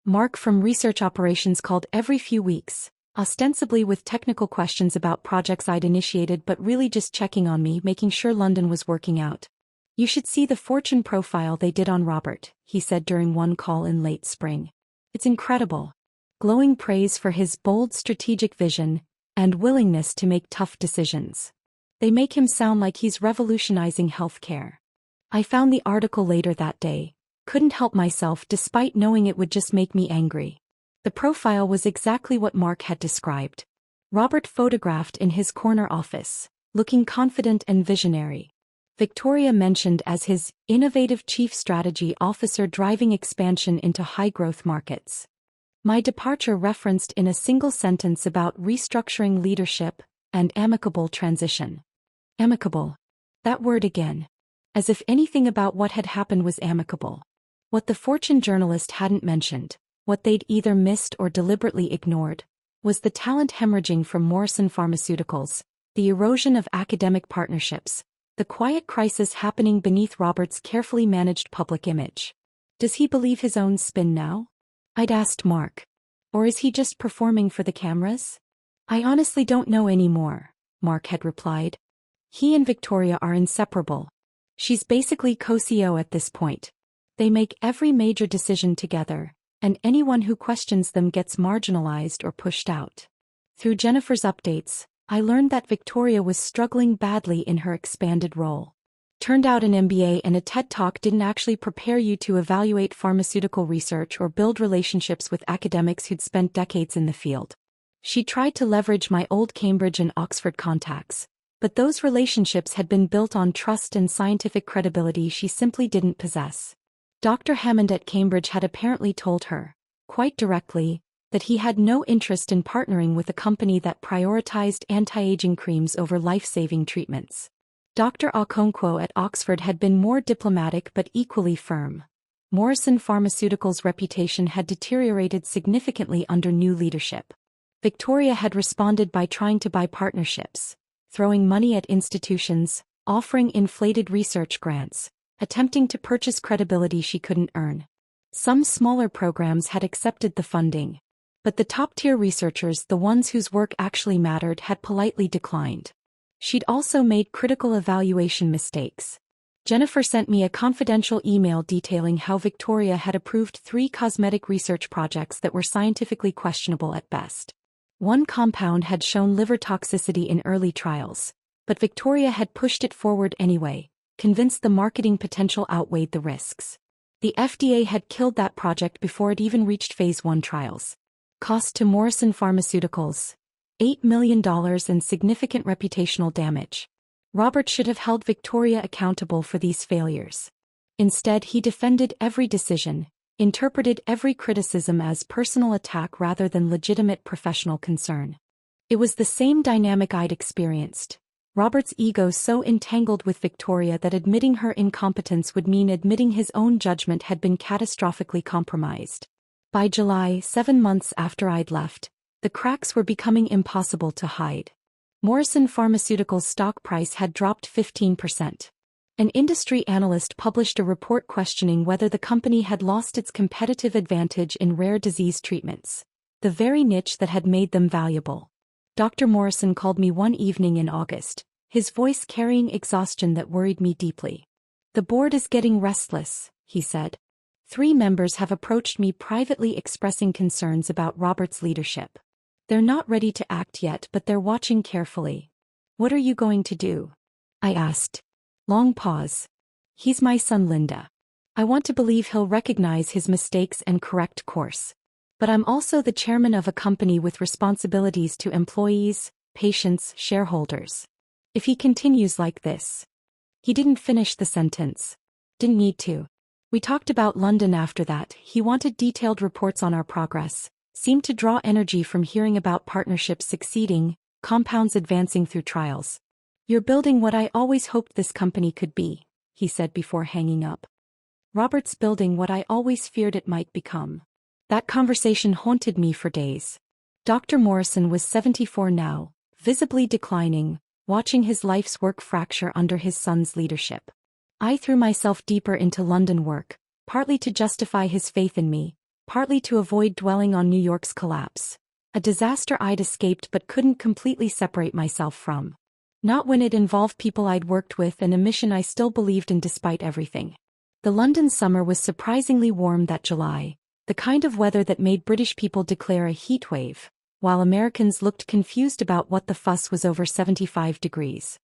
Mark from research operations called every few weeks, ostensibly with technical questions about projects I'd initiated but really just checking on me, making sure London was working out. "You should see the Fortune profile they did on Robert," he said during one call in late spring. "It's incredible." Glowing praise for his bold strategic vision and willingness to make tough decisions. They make him sound like he's revolutionizing healthcare. I found the article later that day, couldn't help myself despite knowing it would just make me angry. The profile was exactly what Mark had described. Robert photographed in his corner office, looking confident and visionary. Victoria mentioned as his innovative chief strategy officer driving expansion into high-growth markets. My departure referenced in a single sentence about restructuring leadership and amicable transition. Amicable. That word again. As if anything about what had happened was amicable. What the Fortune journalist hadn't mentioned, what they'd either missed or deliberately ignored, was the talent hemorrhaging from Morrison Pharmaceuticals, the erosion of academic partnerships, the quiet crisis happening beneath Robert's carefully managed public image. Does he believe his own spin now? I'd asked Mark. Or is he just performing for the cameras? I honestly don't know anymore, Mark had replied. He and Victoria are inseparable. She's basically co-CEO at this point. They make every major decision together, and anyone who questions them gets marginalized or pushed out. Through Jennifer's updates, I learned that Victoria was struggling badly in her expanded role. Turned out an MBA and a TED Talk didn't actually prepare you to evaluate pharmaceutical research or build relationships with academics who'd spent decades in the field. She tried to leverage my old Cambridge and Oxford contacts, but those relationships had been built on trust and scientific credibility she simply didn't possess. Dr. Hammond at Cambridge had apparently told her, quite directly, that he had no interest in partnering with a company that prioritized anti-aging creams over life-saving treatments. Dr. Okonkwo at Oxford had been more diplomatic but equally firm. Morrison Pharmaceuticals' reputation had deteriorated significantly under new leadership. Victoria had responded by trying to buy partnerships, throwing money at institutions, offering inflated research grants, attempting to purchase credibility she couldn't earn. Some smaller programs had accepted the funding, but the top-tier researchers, the ones whose work actually mattered, had politely declined. She'd also made critical evaluation mistakes. Jennifer sent me a confidential email detailing how Victoria had approved 3 cosmetic research projects that were scientifically questionable at best. One compound had shown liver toxicity in early trials, but Victoria had pushed it forward anyway, convinced the marketing potential outweighed the risks. The FDA had killed that project before it even reached phase 1 trials. Cost to Morrison Pharmaceuticals: $8 million and significant reputational damage. Robert should have held Victoria accountable for these failures. Instead, he defended every decision, interpreted every criticism as personal attack rather than legitimate professional concern. It was the same dynamic I'd experienced. Robert's ego so entangled with Victoria that admitting her incompetence would mean admitting his own judgment had been catastrophically compromised. By July, 7 months after I'd left, the cracks were becoming impossible to hide. Morrison Pharmaceuticals' stock price had dropped 15%. An industry analyst published a report questioning whether the company had lost its competitive advantage in rare disease treatments, the very niche that had made them valuable. Dr. Morrison called me one evening in August, his voice carrying exhaustion that worried me deeply. "The board is getting restless," he said. 3 members have approached me privately expressing concerns about Robert's leadership. They're not ready to act yet, but they're watching carefully. "What are you going to do?" I asked. Long pause. "He's my son, Linda. I want to believe he'll recognize his mistakes and correct course." But I'm also the chairman of a company with responsibilities to employees, patients, shareholders. If he continues like this. He didn't finish the sentence. Didn't need to. We talked about London after that. He wanted detailed reports on our progress, seemed to draw energy from hearing about partnerships succeeding, compounds advancing through trials. You're building what I always hoped this company could be, he said before hanging up. Robert's building what I always feared it might become. That conversation haunted me for days. Dr. Morrison was 74 now, visibly declining, watching his life's work fracture under his son's leadership. I threw myself deeper into London work, partly to justify his faith in me, partly to avoid dwelling on New York's collapse. A disaster I'd escaped but couldn't completely separate myself from. Not when it involved people I'd worked with and a mission I still believed in despite everything. The London summer was surprisingly warm that July, the kind of weather that made British people declare a heat wave, while Americans looked confused about what the fuss was over 75 degrees.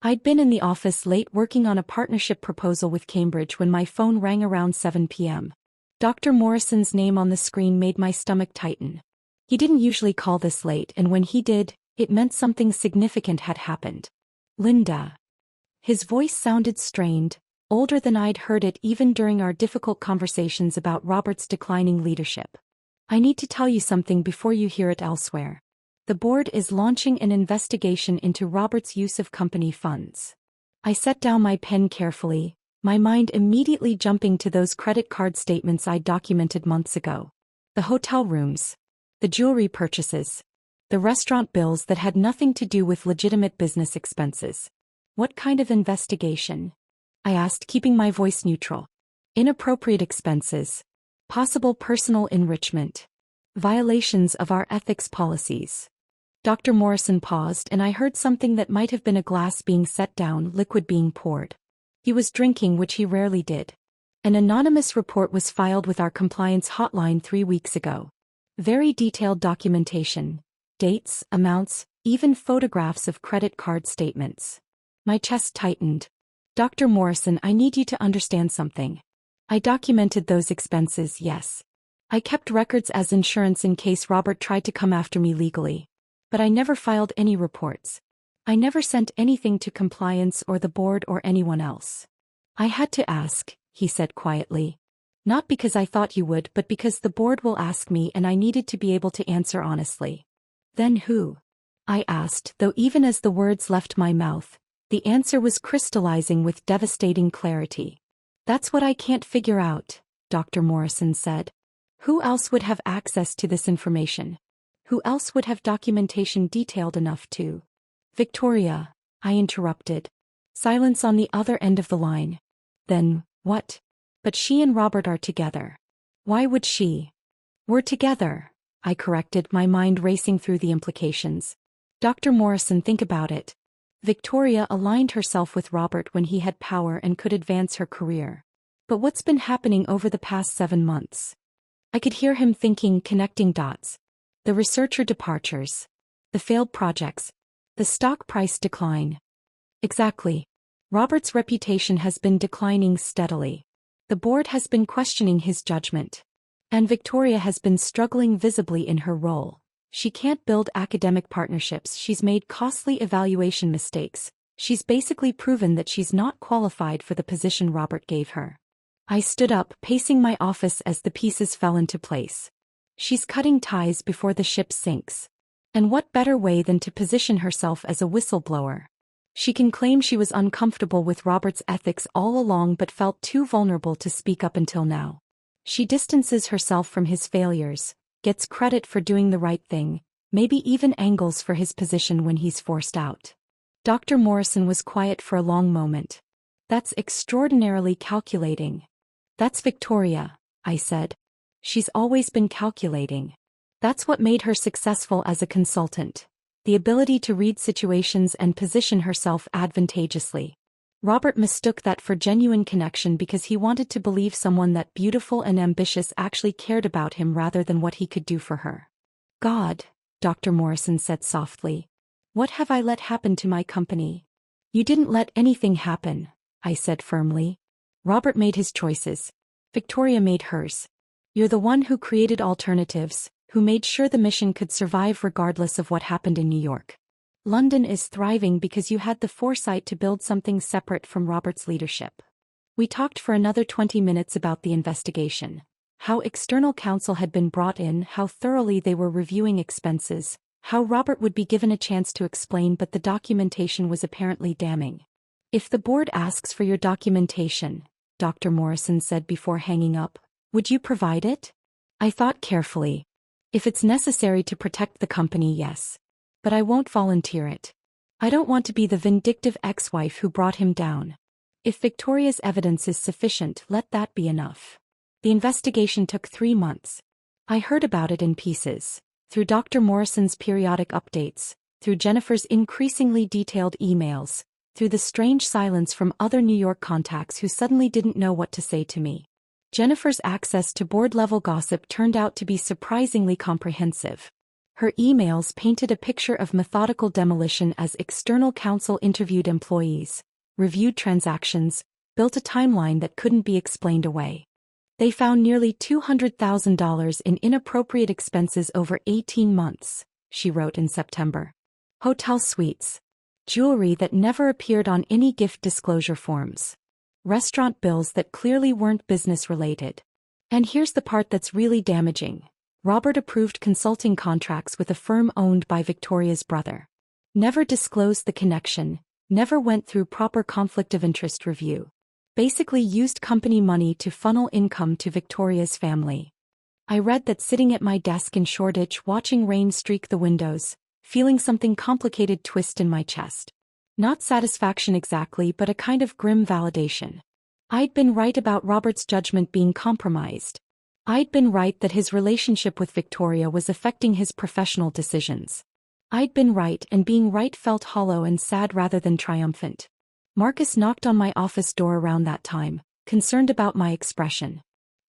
I'd been in the office late working on a partnership proposal with Cambridge when my phone rang around 7 p.m. Dr. Morrison's name on the screen made my stomach tighten. He didn't usually call this late, and when he did, it meant something significant had happened. Linda. His voice sounded strained, older than I'd heard it even during our difficult conversations about Robert's declining leadership. I need to tell you something before you hear it elsewhere. The board is launching an investigation into Robert's use of company funds. I set down my pen carefully, my mind immediately jumping to those credit card statements I documented months ago. The hotel rooms. The jewelry purchases. The restaurant bills that had nothing to do with legitimate business expenses. What kind of investigation? I asked, keeping my voice neutral. Inappropriate expenses. Possible personal enrichment. Violations of our ethics policies. Dr. Morrison paused, and I heard something that might have been a glass being set down, liquid being poured. He was drinking, which he rarely did. An anonymous report was filed with our compliance hotline 3 weeks ago. Very detailed documentation. Dates, amounts, even photographs of credit card statements. My chest tightened. Dr. Morrison, I need you to understand something. I documented those expenses, yes. I kept records as insurance in case Robert tried to come after me legally. But I never filed any reports. I never sent anything to compliance or the board or anyone else. I had to ask, he said quietly. Not because I thought you would, but because the board will ask me and I needed to be able to answer honestly. Then who? I asked, though even as the words left my mouth, the answer was crystallizing with devastating clarity. That's what I can't figure out, Dr. Morrison said. Who else would have access to this information? Who else would have documentation detailed enough to? Victoria, I interrupted. Silence on the other end of the line. Then, what? But she and Robert are together. Why would she? We're together, I corrected, my mind racing through the implications. Dr. Morrison, think about it. Victoria aligned herself with Robert when he had power and could advance her career. But what's been happening over the past 7 months? I could hear him thinking, connecting dots. The researcher departures. The failed projects. The stock price decline. Exactly. Robert's reputation has been declining steadily. The board has been questioning his judgment. And Victoria has been struggling visibly in her role. She can't build academic partnerships, she's made costly evaluation mistakes. She's basically proven that she's not qualified for the position Robert gave her. I stood up, pacing my office as the pieces fell into place. She's cutting ties before the ship sinks. And what better way than to position herself as a whistleblower? She can claim she was uncomfortable with Robert's ethics all along but felt too vulnerable to speak up until now. She distances herself from his failures, gets credit for doing the right thing, maybe even angles for his position when he's forced out. Dr. Morrison was quiet for a long moment. That's extraordinarily calculating. That's Victoria, I said. She's always been calculating. That's what made her successful as a consultant. The ability to read situations and position herself advantageously. Robert mistook that for genuine connection because he wanted to believe someone that beautiful and ambitious actually cared about him rather than what he could do for her. God, Dr. Morrison said softly. What have I let happen to my company? You didn't let anything happen, I said firmly. Robert made his choices. Victoria made hers. You're the one who created alternatives, who made sure the mission could survive regardless of what happened in New York. London is thriving because you had the foresight to build something separate from Robert's leadership. We talked for another 20 minutes about the investigation. How external counsel had been brought in, how thoroughly they were reviewing expenses, how Robert would be given a chance to explain, but the documentation was apparently damning. If the board asks for your documentation, Dr. Morrison said before hanging up, would you provide it? I thought carefully. If it's necessary to protect the company, yes. But I won't volunteer it. I don't want to be the vindictive ex-wife who brought him down. If Victoria's evidence is sufficient, let that be enough. The investigation took 3 months. I heard about it in pieces, through Dr. Morrison's periodic updates, through Jennifer's increasingly detailed emails, through the strange silence from other New York contacts who suddenly didn't know what to say to me. Jennifer's access to board-level gossip turned out to be surprisingly comprehensive. Her emails painted a picture of methodical demolition as external counsel interviewed employees, reviewed transactions, built a timeline that couldn't be explained away. They found nearly $200,000 in inappropriate expenses over 18 months, she wrote in September. Hotel suites. Jewelry that never appeared on any gift disclosure forms. Restaurant bills that clearly weren't business-related. And here's the part that's really damaging. Robert approved consulting contracts with a firm owned by Victoria's brother. Never disclosed the connection, never went through proper conflict of interest review. Basically used company money to funnel income to Victoria's family. I read that sitting at my desk in Shoreditch watching rain streak the windows, feeling something complicated twist in my chest. Not satisfaction exactly, but a kind of grim validation. I'd been right about Robert's judgment being compromised. I'd been right that his relationship with Victoria was affecting his professional decisions. I'd been right, and being right felt hollow and sad rather than triumphant. Marcus knocked on my office door around that time, concerned about my expression.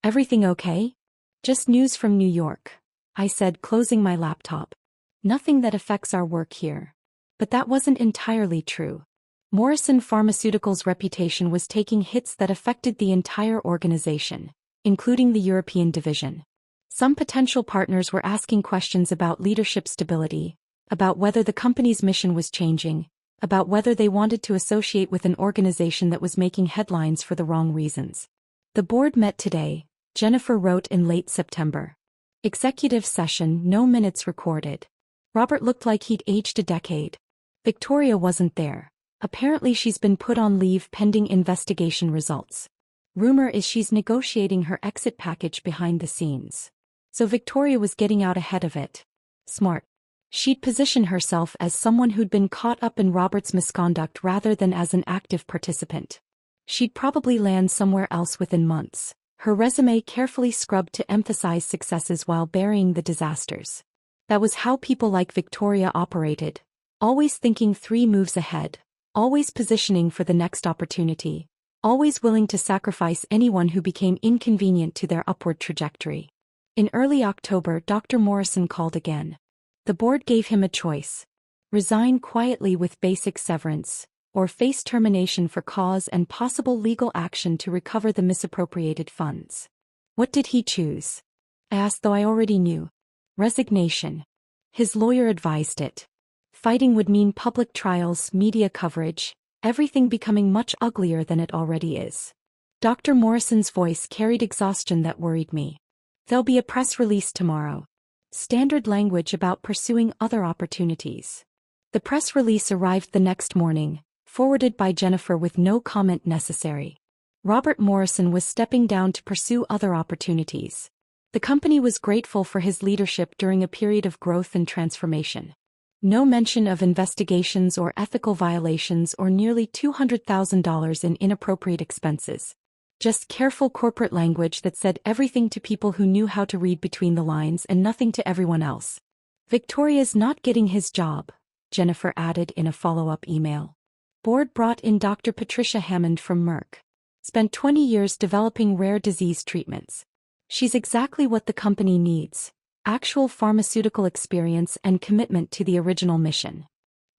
Everything okay? Just news from New York, I said, closing my laptop. Nothing that affects our work here. But that wasn't entirely true. Morrison Pharmaceuticals' reputation was taking hits that affected the entire organization, including the European division. Some potential partners were asking questions about leadership stability, about whether the company's mission was changing, about whether they wanted to associate with an organization that was making headlines for the wrong reasons. The board met today, Jennifer wrote in late September. Executive session, no minutes recorded. Robert looked like he'd aged a decade. Victoria wasn't there. Apparently she's been put on leave pending investigation results. Rumor is she's negotiating her exit package behind the scenes. So Victoria was getting out ahead of it. Smart. She'd position herself as someone who'd been caught up in Robert's misconduct rather than as an active participant. She'd probably land somewhere else within months, her resume carefully scrubbed to emphasize successes while burying the disasters. That was how people like Victoria operated, always thinking 3 moves ahead, always positioning for the next opportunity, always willing to sacrifice anyone who became inconvenient to their upward trajectory. In early October, Dr. Morrison called again. The board gave him a choice: resign quietly with basic severance, or face termination for cause and possible legal action to recover the misappropriated funds. What did he choose? I asked, though I already knew. Resignation. His lawyer advised it. Fighting would mean public trials, media coverage, everything becoming much uglier than it already is. Dr. Morrison's voice carried exhaustion that worried me. There'll be a press release tomorrow. Standard language about pursuing other opportunities. The press release arrived the next morning, forwarded by Jennifer with no comment necessary. Robert Morrison was stepping down to pursue other opportunities. The company was grateful for his leadership during a period of growth and transformation. No mention of investigations or ethical violations or nearly $200,000 in inappropriate expenses. Just careful corporate language that said everything to people who knew how to read between the lines and nothing to everyone else. Victoria's not getting his job, Jennifer added in a follow-up email. Board brought in Dr. Patricia Hammond from Merck. Spent 20 years developing rare disease treatments. She's exactly what the company needs: actual pharmaceutical experience and commitment to the original mission.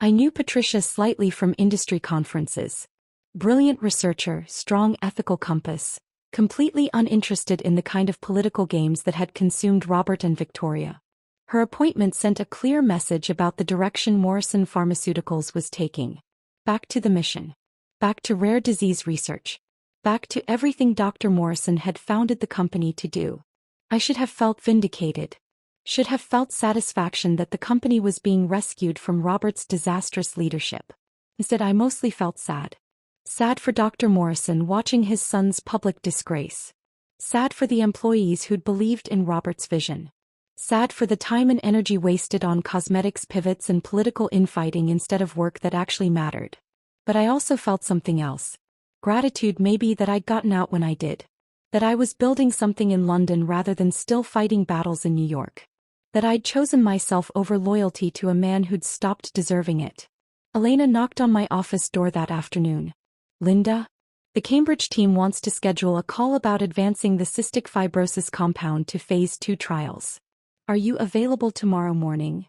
I knew Patricia slightly from industry conferences. Brilliant researcher, strong ethical compass, completely uninterested in the kind of political games that had consumed Robert and Victoria. Her appointment sent a clear message about the direction Morrison Pharmaceuticals was taking. Back to the mission. Back to rare disease research. Back to everything Dr. Morrison had founded the company to do. I should have felt vindicated. Should have felt satisfaction that the company was being rescued from Robert's disastrous leadership. Instead, I mostly felt sad. Sad for Dr. Morrison watching his son's public disgrace. Sad for the employees who'd believed in Robert's vision. Sad for the time and energy wasted on cosmetics pivots and political infighting instead of work that actually mattered. But I also felt something else. Gratitude maybe that I'd gotten out when I did. That I was building something in London rather than still fighting battles in New York. That I'd chosen myself over loyalty to a man who'd stopped deserving it. Elena knocked on my office door that afternoon. Linda? The Cambridge team wants to schedule a call about advancing the cystic fibrosis compound to phase 2 trials. Are you available tomorrow morning?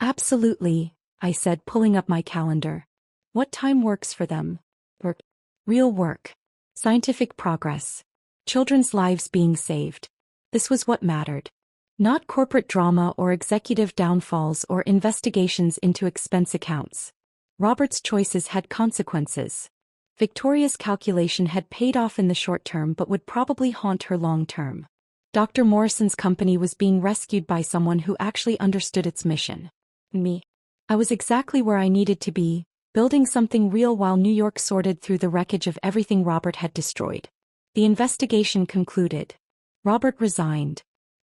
Absolutely, I said, pulling up my calendar. What time works for them? Work. Real work. Scientific progress. Children's lives being saved. This was what mattered. Not corporate drama or executive downfalls or investigations into expense accounts. Robert's choices had consequences. Victoria's calculation had paid off in the short term but would probably haunt her long term. Dr. Morrison's company was being rescued by someone who actually understood its mission. Me. I was exactly where I needed to be, building something real while New York sorted through the wreckage of everything Robert had destroyed. The investigation concluded. Robert resigned.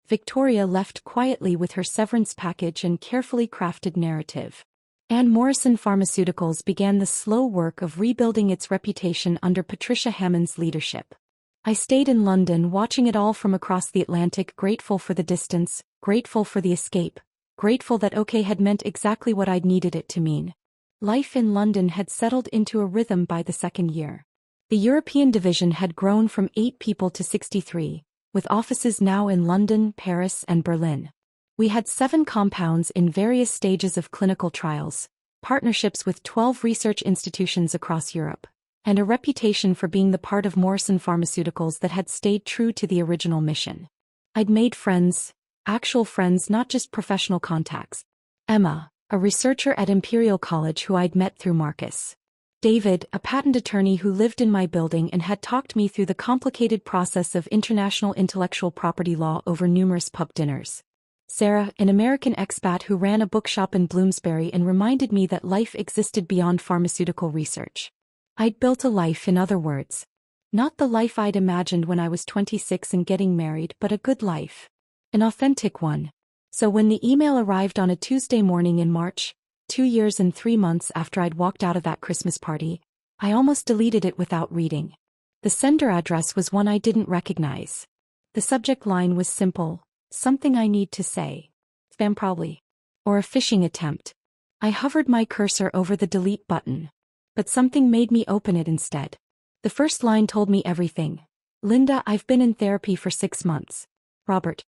Victoria left quietly with her severance package and carefully crafted narrative. And Morrison Pharmaceuticals began the slow work of rebuilding its reputation under Patricia Hammond's leadership. I stayed in London watching it all from across the Atlantic, grateful for the distance, grateful for the escape, grateful that OK had meant exactly what I'd needed it to mean. Life in London had settled into a rhythm by the second year. The European division had grown from 8 people to 63, with offices now in London, Paris, and Berlin. We had 7 compounds in various stages of clinical trials, partnerships with 12 research institutions across Europe, and a reputation for being the part of Morrison Pharmaceuticals that had stayed true to the original mission. I'd made friends, actual friends, not just professional contacts. Emma, a researcher at Imperial College who I'd met through Marcus. David, a patent attorney who lived in my building and had talked me through the complicated process of international intellectual property law over numerous pub dinners. Sarah, an American expat who ran a bookshop in Bloomsbury and reminded me that life existed beyond pharmaceutical research. I'd built a life, in other words. Not the life I'd imagined when I was 26 and getting married, but a good life. An authentic one. So when the email arrived on a Tuesday morning in March, 2 years and 3 months after I'd walked out of that Christmas party, I almost deleted it without reading. The sender address was one I didn't recognize. The subject line was simple. Something I need to say. Spam probably. Or a phishing attempt. I hovered my cursor over the delete button. But something made me open it instead. The first line told me everything. Linda, I've been in therapy for 6 months. Robert.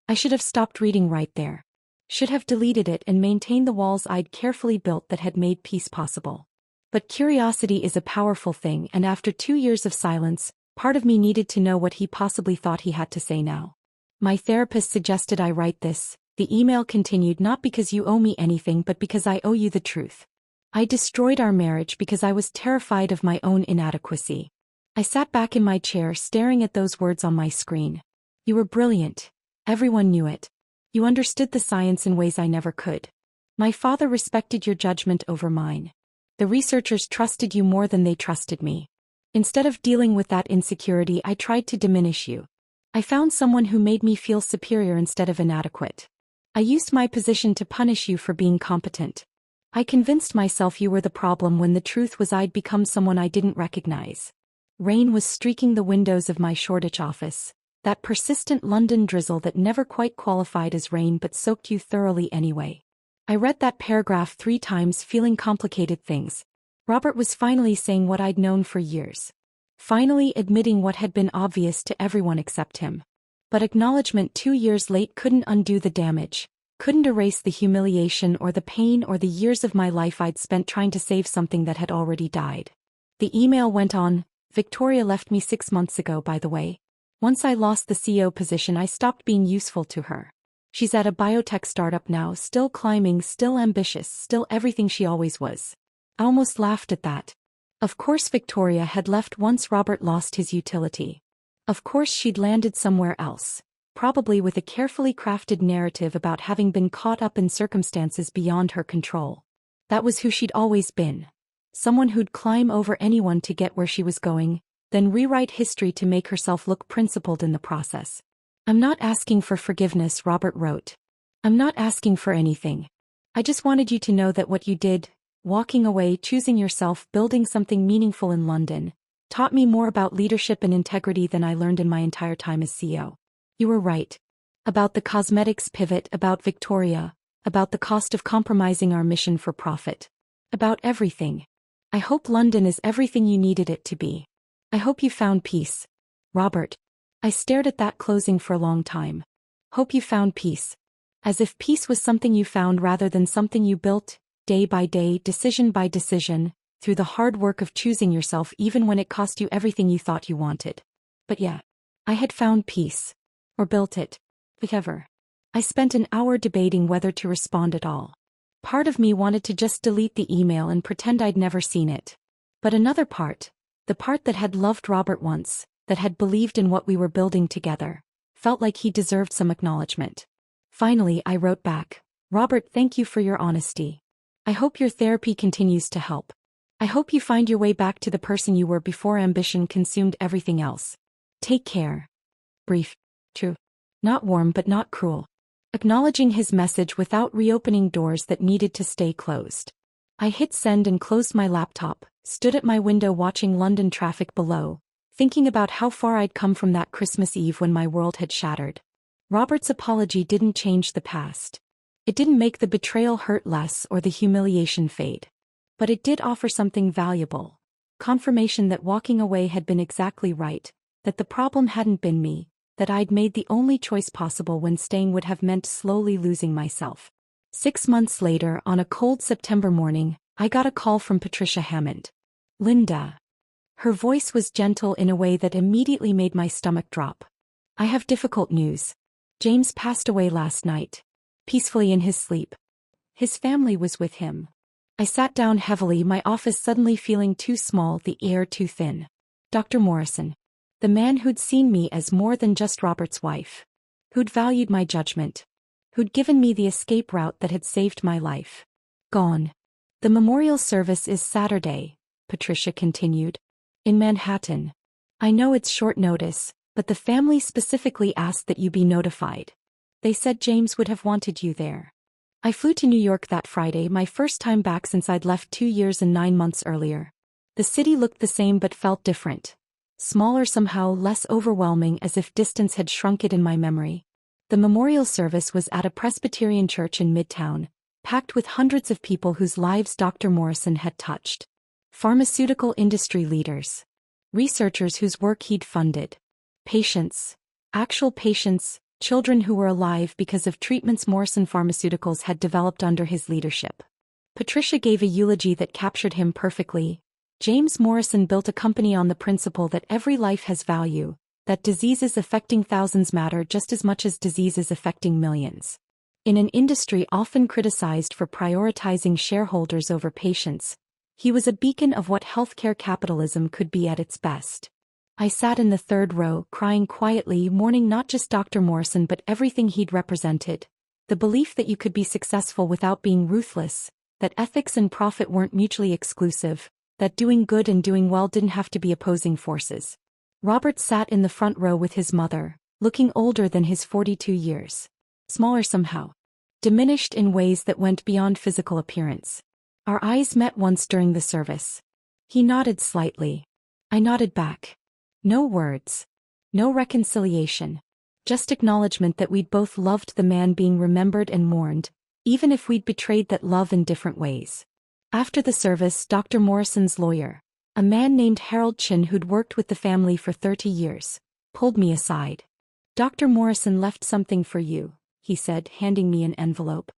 I should have stopped reading right there. Should have deleted it and maintained the walls I'd carefully built that had made peace possible. But curiosity is a powerful thing, and after 2 years of silence, part of me needed to know what he possibly thought he had to say now. My therapist suggested I write this. The email continued, not because you owe me anything but because I owe you the truth. I destroyed our marriage because I was terrified of my own inadequacy. I sat back in my chair staring at those words on my screen. You were brilliant. Everyone knew it. You understood the science in ways I never could. My father respected your judgment over mine. The researchers trusted you more than they trusted me. Instead of dealing with that insecurity, I tried to diminish you. I found someone who made me feel superior instead of inadequate. I used my position to punish you for being competent. I convinced myself you were the problem when the truth was I'd become someone I didn't recognize. Rain was streaking the windows of my Shoreditch office, that persistent London drizzle that never quite qualified as rain but soaked you thoroughly anyway. I read that paragraph 3 times, feeling complicated things. Robert was finally saying what I'd known for years. Finally admitting what had been obvious to everyone except him. But acknowledgement 2 years late couldn't undo the damage, couldn't erase the humiliation or the pain or the years of my life I'd spent trying to save something that had already died. The email went on. Victoria left me 6 months ago, by the way. Once I lost the CEO position, I stopped being useful to her. She's at a biotech startup now, still climbing, still ambitious, still everything she always was. I almost laughed at that. Of course Victoria had left once Robert lost his utility. Of course she'd landed somewhere else, probably with a carefully crafted narrative about having been caught up in circumstances beyond her control. That was who she'd always been. Someone who'd climb over anyone to get where she was going, then rewrite history to make herself look principled in the process. "I'm not asking for forgiveness," Robert wrote. "I'm not asking for anything. I just wanted you to know that what you did, walking away, choosing yourself, building something meaningful in London, taught me more about leadership and integrity than I learned in my entire time as CEO. You were right. About the cosmetics pivot, about Victoria, about the cost of compromising our mission for profit. About everything. I hope London is everything you needed it to be. I hope you found peace." Robert. I stared at that closing for a long time. Hope you found peace. As if peace was something you found rather than something you built, day by day, decision by decision, through the hard work of choosing yourself even when it cost you everything you thought you wanted. But yeah, I had found peace. Or built it. Whichever. I spent an hour debating whether to respond at all. Part of me wanted to just delete the email and pretend I'd never seen it. But another part, the part that had loved Robert once, that had believed in what we were building together, felt like he deserved some acknowledgement. Finally, I wrote back, "Robert, thank you for your honesty. I hope your therapy continues to help. I hope you find your way back to the person you were before ambition consumed everything else. Take care." Brief. True. Not warm but not cruel. Acknowledging his message without reopening doors that needed to stay closed. I hit send and closed my laptop, stood at my window watching London traffic below, thinking about how far I'd come from that Christmas Eve when my world had shattered. Robert's apology didn't change the past. It didn't make the betrayal hurt less or the humiliation fade. But it did offer something valuable. Confirmation that walking away had been exactly right, that the problem hadn't been me, that I'd made the only choice possible when staying would have meant slowly losing myself. 6 months later, on a cold September morning, I got a call from Patricia Hammond. "Linda." Her voice was gentle in a way that immediately made my stomach drop. "I have difficult news. James passed away last night. Peacefully in his sleep. His family was with him." I sat down heavily, my office suddenly feeling too small, the air too thin. Dr. Morrison. The man who'd seen me as more than just Robert's wife. Who'd valued my judgment. Who'd given me the escape route that had saved my life. Gone. "The memorial service is Saturday," Patricia continued. "In Manhattan. I know it's short notice, but the family specifically asked that you be notified. They said James would have wanted you there." I flew to New York that Friday, my first time back since I'd left 2 years and 9 months earlier. The city looked the same but felt different. Smaller, somehow less overwhelming, as if distance had shrunk it in my memory. The memorial service was at a Presbyterian church in Midtown, packed with hundreds of people whose lives Dr. Morrison had touched. Pharmaceutical industry leaders. Researchers whose work he'd funded. Patients. Actual patients, children who were alive because of treatments Morrison Pharmaceuticals had developed under his leadership. Patricia gave a eulogy that captured him perfectly. James Morrison built a company on the principle that every life has value, that diseases affecting thousands matter just as much as diseases affecting millions. In an industry often criticized for prioritizing shareholders over patients, he was a beacon of what healthcare capitalism could be at its best. I sat in the third row, crying quietly, mourning not just Dr. Morrison but everything he'd represented. The belief that you could be successful without being ruthless, that ethics and profit weren't mutually exclusive, that doing good and doing well didn't have to be opposing forces. Robert sat in the front row with his mother, looking older than his 42 years. Smaller somehow. Diminished in ways that went beyond physical appearance. Our eyes met once during the service. He nodded slightly. I nodded back. No words. No reconciliation. Just acknowledgement that we'd both loved the man being remembered and mourned, even if we'd betrayed that love in different ways. After the service, Dr. Morrison's lawyer, a man named Harold Chin who'd worked with the family for 30 years, pulled me aside. "Dr. Morrison left something for you," he said, handing me an envelope.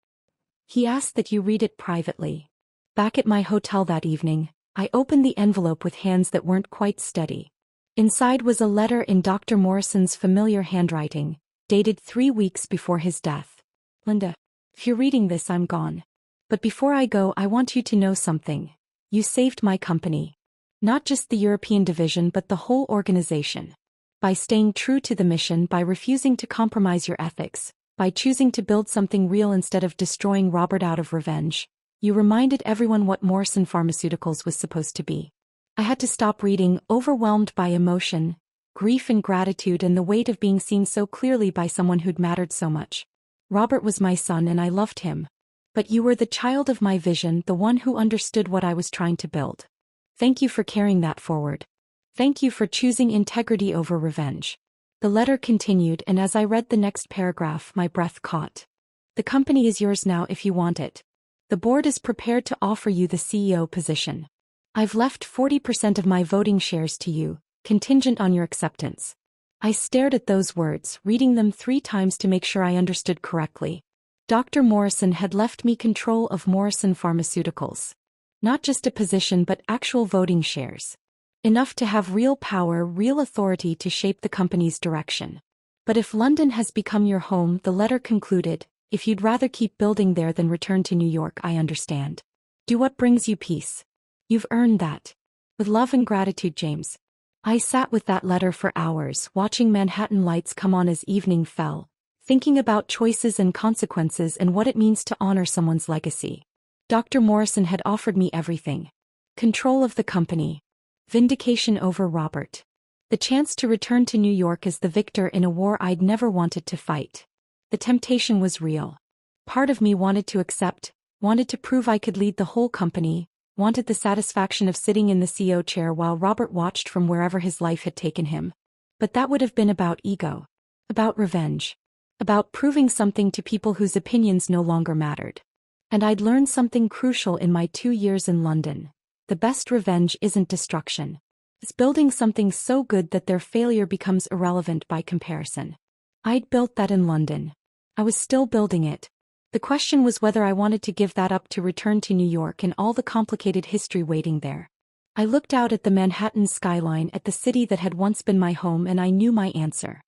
"He asked that you read it privately." Back at my hotel that evening, I opened the envelope with hands that weren't quite steady. Inside was a letter in Dr. Morrison's familiar handwriting, dated 3 weeks before his death. Linda, if you're reading this, I'm gone. But before I go, I want you to know something. You saved my company. Not just the European division but the whole organization. By staying true to the mission, by refusing to compromise your ethics, by choosing to build something real instead of destroying Robert out of revenge, you reminded everyone what Morrison Pharmaceuticals was supposed to be. I had to stop reading, overwhelmed by emotion, grief and gratitude and the weight of being seen so clearly by someone who'd mattered so much. Robert was my son and I loved him. But you were the child of my vision, the one who understood what I was trying to build. Thank you for carrying that forward. Thank you for choosing integrity over revenge. The letter continued, and as I read the next paragraph, my breath caught. The company is yours now if you want it. The board is prepared to offer you the CEO position. I've left 40% of my voting shares to you, contingent on your acceptance. I stared at those words, reading them 3 times to make sure I understood correctly. Dr. Morrison had left me control of Morrison Pharmaceuticals. Not just a position but actual voting shares. Enough to have real power, real authority to shape the company's direction. But if London has become your home, the letter concluded, if you'd rather keep building there than return to New York, I understand. Do what brings you peace. You've earned that. With love and gratitude, James. I sat with that letter for hours, watching Manhattan lights come on as evening fell, thinking about choices and consequences and what it means to honor someone's legacy. Dr. Morrison had offered me everything. Control of the company. Vindication over Robert. The chance to return to New York as the victor in a war I'd never wanted to fight. The temptation was real. Part of me wanted to accept, wanted to prove I could lead the whole company, wanted the satisfaction of sitting in the CEO chair while Robert watched from wherever his life had taken him. But that would have been about ego. About revenge. About proving something to people whose opinions no longer mattered. And I'd learned something crucial in my 2 years in London. The best revenge isn't destruction. It's building something so good that their failure becomes irrelevant by comparison. I'd built that in London. I was still building it. The question was whether I wanted to give that up to return to New York and all the complicated history waiting there. I looked out at the Manhattan skyline, at the city that had once been my home, and I knew my answer.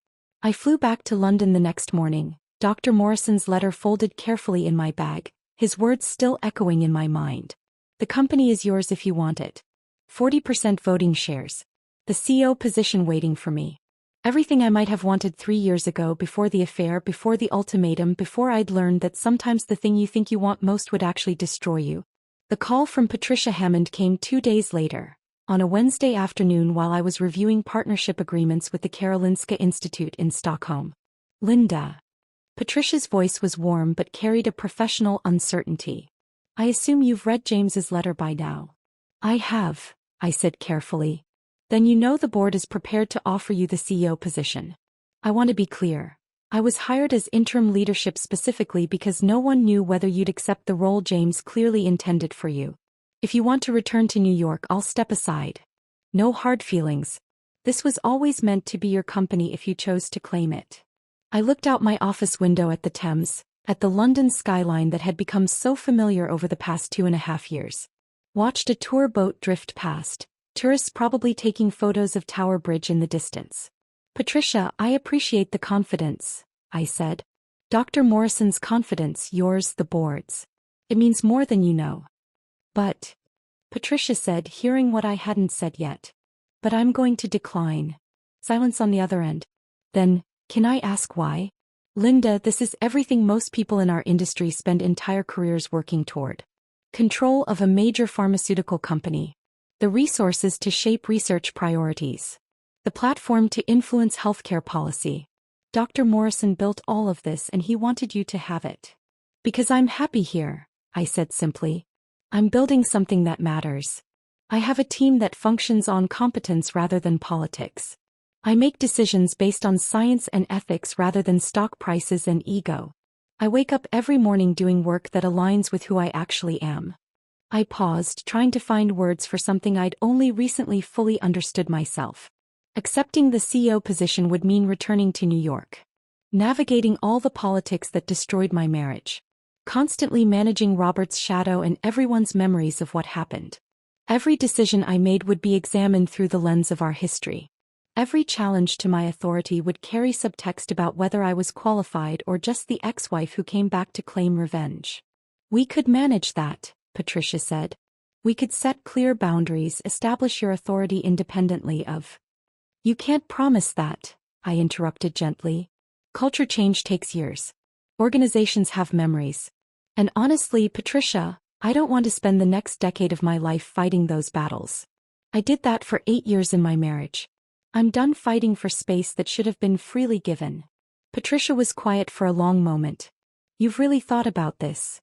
I flew back to London the next morning, Dr. Morrison's letter folded carefully in my bag, his words still echoing in my mind. The company is yours if you want it. 40% voting shares. The CEO position waiting for me. Everything I might have wanted 3 years ago, before the affair, before the ultimatum, before I'd learned that sometimes the thing you think you want most would actually destroy you. The call from Patricia Hammond came 2 days later, on a Wednesday afternoon while I was reviewing partnership agreements with the Karolinska Institute in Stockholm. Linda. Patricia's voice was warm but carried a professional uncertainty. I assume you've read James's letter by now. I have, I said carefully. Then you know the board is prepared to offer you the CEO position. I want to be clear. I was hired as interim leadership specifically because no one knew whether you'd accept the role James clearly intended for you. If you want to return to New York, I'll step aside. No hard feelings. This was always meant to be your company if you chose to claim it. I looked out my office window at the Thames, at the London skyline that had become so familiar over the past 2.5 years. Watched a tour boat drift past, tourists probably taking photos of Tower Bridge in the distance. Patricia, I appreciate the confidence, I said. Dr. Morrison's confidence, yours, the board's. It means more than you know. But, Patricia said, hearing what I hadn't said yet. But I'm going to decline. Silence on the other end. Then, can I ask why? Linda, this is everything most people in our industry spend entire careers working toward. Control of a major pharmaceutical company. The resources to shape research priorities. The platform to influence healthcare policy. Dr. Morrison built all of this and he wanted you to have it. Because I'm happy here, I said simply. I'm building something that matters. I have a team that functions on competence rather than politics. I make decisions based on science and ethics rather than stock prices and ego. I wake up every morning doing work that aligns with who I actually am. I paused, trying to find words for something I'd only recently fully understood myself. Accepting the CEO position would mean returning to New York. Navigating all the politics that destroyed my marriage. Constantly managing Robert's shadow and everyone's memories of what happened. Every decision I made would be examined through the lens of our history. Every challenge to my authority would carry subtext about whether I was qualified or just the ex-wife who came back to claim revenge. We could manage that, Patricia said. We could set clear boundaries, establish your authority independently of. You can't promise that, I interrupted gently. Culture change takes years. Organizations have memories. And honestly, Patricia, I don't want to spend the next decade of my life fighting those battles. I did that for 8 years in my marriage. I'm done fighting for space that should have been freely given. Patricia was quiet for a long moment. You've really thought about this?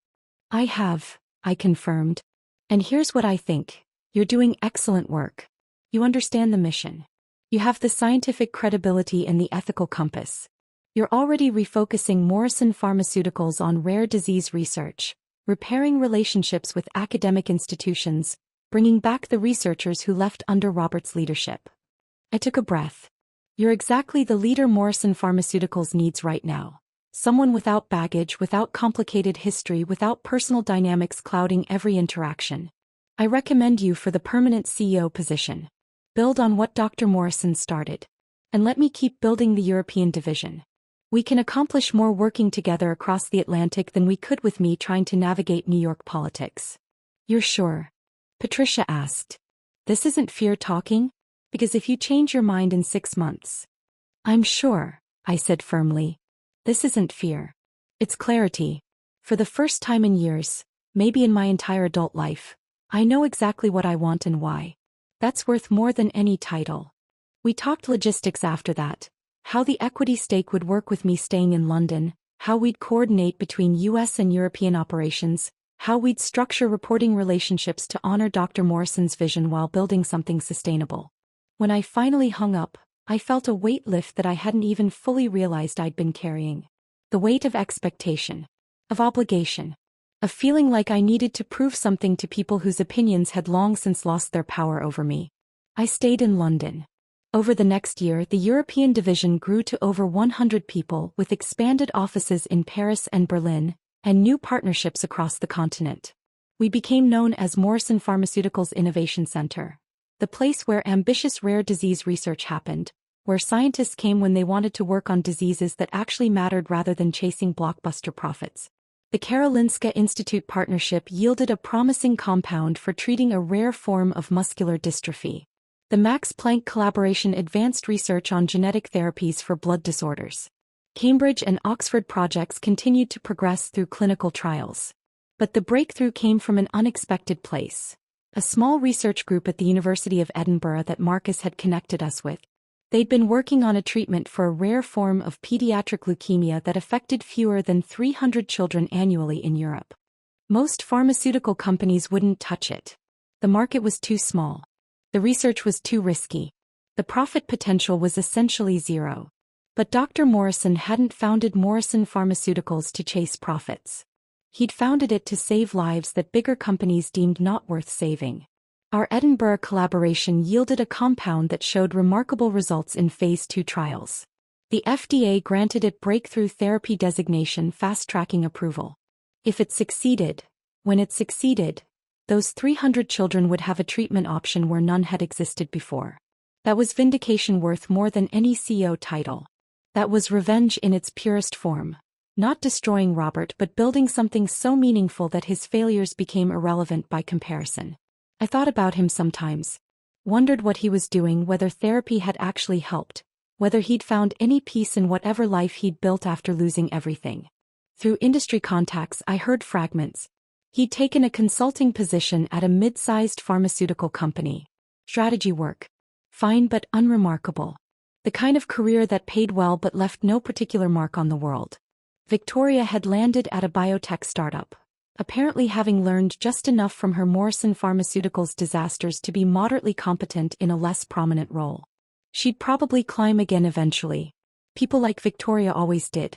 I have, I confirmed. And here's what I think. You're doing excellent work. You understand the mission. You have the scientific credibility and the ethical compass. You're already refocusing Morrison Pharmaceuticals on rare disease research, repairing relationships with academic institutions, bringing back the researchers who left under Robert's leadership. I took a breath. You're exactly the leader Morrison Pharmaceuticals needs right now. Someone without baggage, without complicated history, without personal dynamics clouding every interaction. I recommend you for the permanent CEO position. Build on what Dr. Morrison started. And let me keep building the European division. We can accomplish more working together across the Atlantic than we could with me trying to navigate New York politics. You're sure? Patricia asked. This isn't fear talking? Because if you change your mind in 6 months. I'm sure, I said firmly. This isn't fear. It's clarity. For the first time in years, maybe in my entire adult life, I know exactly what I want and why. That's worth more than any title. We talked logistics after that, how the equity stake would work with me staying in London, how we'd coordinate between US and European operations, how we'd structure reporting relationships to honor Dr. Morrison's vision while building something sustainable. When I finally hung up, I felt a weight lift that I hadn't even fully realized I'd been carrying. The weight of expectation, of obligation, of feeling like I needed to prove something to people whose opinions had long since lost their power over me. I stayed in London. Over the next year, the European division grew to over 100 people with expanded offices in Paris and Berlin, and new partnerships across the continent. We became known as Morrison Pharmaceuticals Innovation Center. The place where ambitious rare disease research happened, where scientists came when they wanted to work on diseases that actually mattered rather than chasing blockbuster profits. The Karolinska Institute partnership yielded a promising compound for treating a rare form of muscular dystrophy. The Max Planck collaboration advanced research on genetic therapies for blood disorders. Cambridge and Oxford projects continued to progress through clinical trials. But the breakthrough came from an unexpected place. A small research group at the University of Edinburgh that Marcus had connected us with. They'd been working on a treatment for a rare form of pediatric leukemia that affected fewer than 300 children annually in Europe. Most pharmaceutical companies wouldn't touch it. The market was too small. The research was too risky. The profit potential was essentially zero. But Dr. Morrison hadn't founded Morrison Pharmaceuticals to chase profits. He'd founded it to save lives that bigger companies deemed not worth saving. Our Edinburgh collaboration yielded a compound that showed remarkable results in Phase 2 trials. The FDA granted it Breakthrough Therapy designation, fast-tracking approval. If it succeeded, when it succeeded, those 300 children would have a treatment option where none had existed before. That was vindication worth more than any CEO title. That was revenge in its purest form. Not destroying Robert but building something so meaningful that his failures became irrelevant by comparison. I thought about him sometimes. Wondered what he was doing, whether therapy had actually helped, whether he'd found any peace in whatever life he'd built after losing everything. Through industry contacts I heard fragments. He'd taken a consulting position at a mid-sized pharmaceutical company. Strategy work. Fine but unremarkable. The kind of career that paid well but left no particular mark on the world. Victoria had landed at a biotech startup, apparently having learned just enough from her Morrison Pharmaceuticals disasters to be moderately competent in a less prominent role. She'd probably climb again eventually. People like Victoria always did.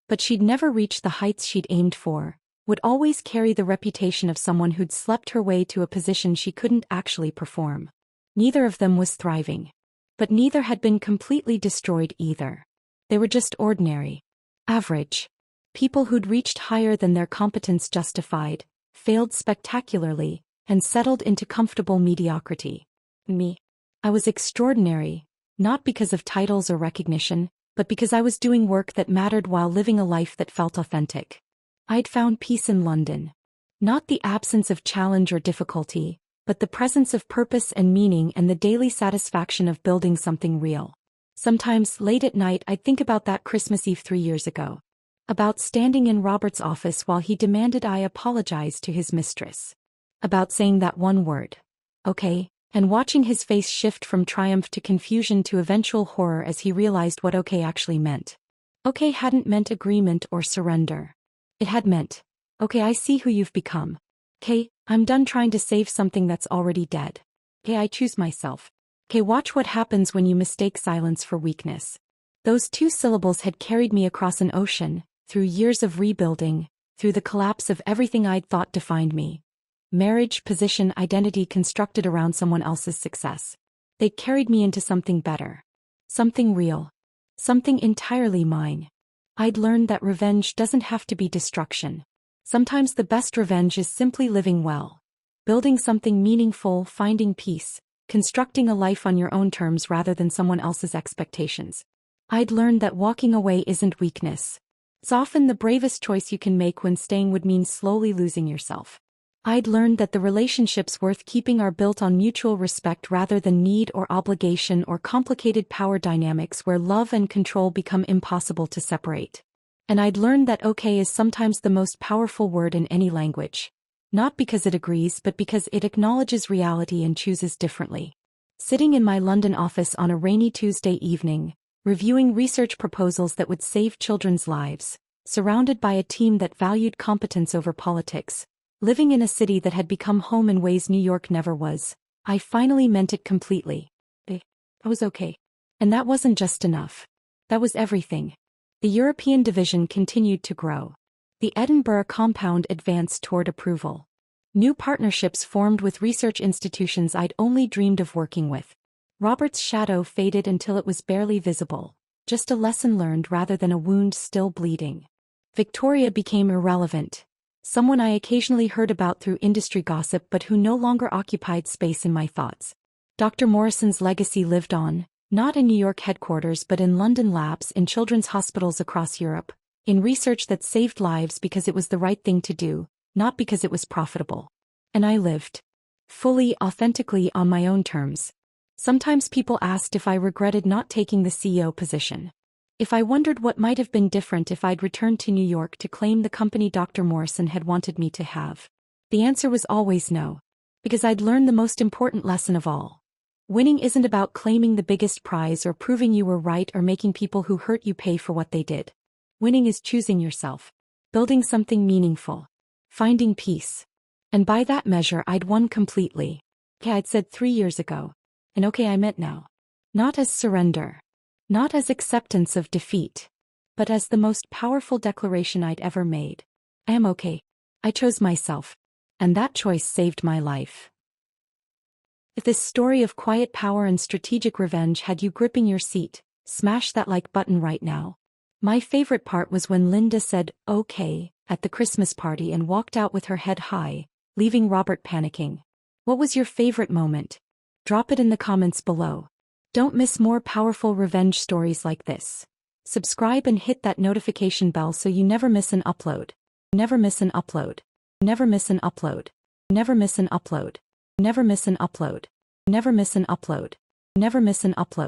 But she'd never reach the heights she'd aimed for, would always carry the reputation of someone who'd slept her way to a position she couldn't actually perform. Neither of them was thriving. But neither had been completely destroyed either. They were just ordinary. Average. People who'd reached higher than their competence justified, failed spectacularly, and settled into comfortable mediocrity. Me. I was extraordinary, Not because of titles or recognition, but because I was doing work that mattered while living a life that felt authentic. I'd found peace in London. Not the absence of challenge or difficulty, but the presence of purpose and meaning and the daily satisfaction of building something real. Sometimes, late at night, I'd think about that Christmas Eve 3 years ago. About standing in Robert's office while he demanded I apologize to his mistress. About saying that one word, okay, and watching his face shift from triumph to confusion to eventual horror as he realized what okay actually meant. Okay hadn't meant agreement or surrender. It had meant, okay, I see who you've become. Okay, I'm done trying to save something that's already dead. Okay, I choose myself. Okay, watch what happens when you mistake silence for weakness. Those 2 syllables had carried me across an ocean, through years of rebuilding, through the collapse of everything I'd thought defined me. Marriage, position, identity constructed around someone else's success. They carried me into something better. Something real. Something entirely mine. I'd learned that revenge doesn't have to be destruction. Sometimes the best revenge is simply living well. Building something meaningful, finding peace, constructing a life on your own terms rather than someone else's expectations. I'd learned that walking away isn't weakness. It's often the bravest choice you can make when staying would mean slowly losing yourself. I'd learned that the relationships worth keeping are built on mutual respect rather than need or obligation or complicated power dynamics where love and control become impossible to separate. And I'd learned that okay is sometimes the most powerful word in any language. Not because it agrees but because it acknowledges reality and chooses differently. Sitting in my London office on a rainy Tuesday evening, reviewing research proposals that would save children's lives, surrounded by a team that valued competence over politics, living in a city that had become home in ways New York never was, I finally meant it completely. I was okay. And that wasn't just enough. That was everything. The European division continued to grow. The Edinburgh compound advanced toward approval. New partnerships formed with research institutions I'd only dreamed of working with. Robert's shadow faded until it was barely visible, just a lesson learned rather than a wound still bleeding. Victoria became irrelevant. Someone I occasionally heard about through industry gossip but who no longer occupied space in my thoughts. Dr. Morrison's legacy lived on, not in New York headquarters but in London labs, in children's hospitals across Europe, in research that saved lives because it was the right thing to do, not because it was profitable. And I lived. Fully, authentically, on my own terms. Sometimes people asked if I regretted not taking the CEO position. If I wondered what might have been different if I'd returned to New York to claim the company Dr. Morrison had wanted me to have. The answer was always no. Because I'd learned the most important lesson of all. Winning isn't about claiming the biggest prize or proving you were right or making people who hurt you pay for what they did. Winning is choosing yourself. Building something meaningful. Finding peace. And by that measure I'd won completely. Okay, I'd said 3 years ago. And okay, I meant now. Not as surrender. Not as acceptance of defeat. But as the most powerful declaration I'd ever made. I am okay. I chose myself. And that choice saved my life. If this story of quiet power and strategic revenge had you gripping your seat, smash that like button right now. My favorite part was when Linda said, okay, at the Christmas party and walked out with her head high, leaving Robert panicking. What was your favorite moment? Drop it in the comments below. Don't miss more powerful revenge stories like this. Subscribe and hit that notification bell so you never miss an upload. Never miss an upload. Never miss an upload. Never miss an upload. Never miss an upload. Never miss an upload. Never miss an upload.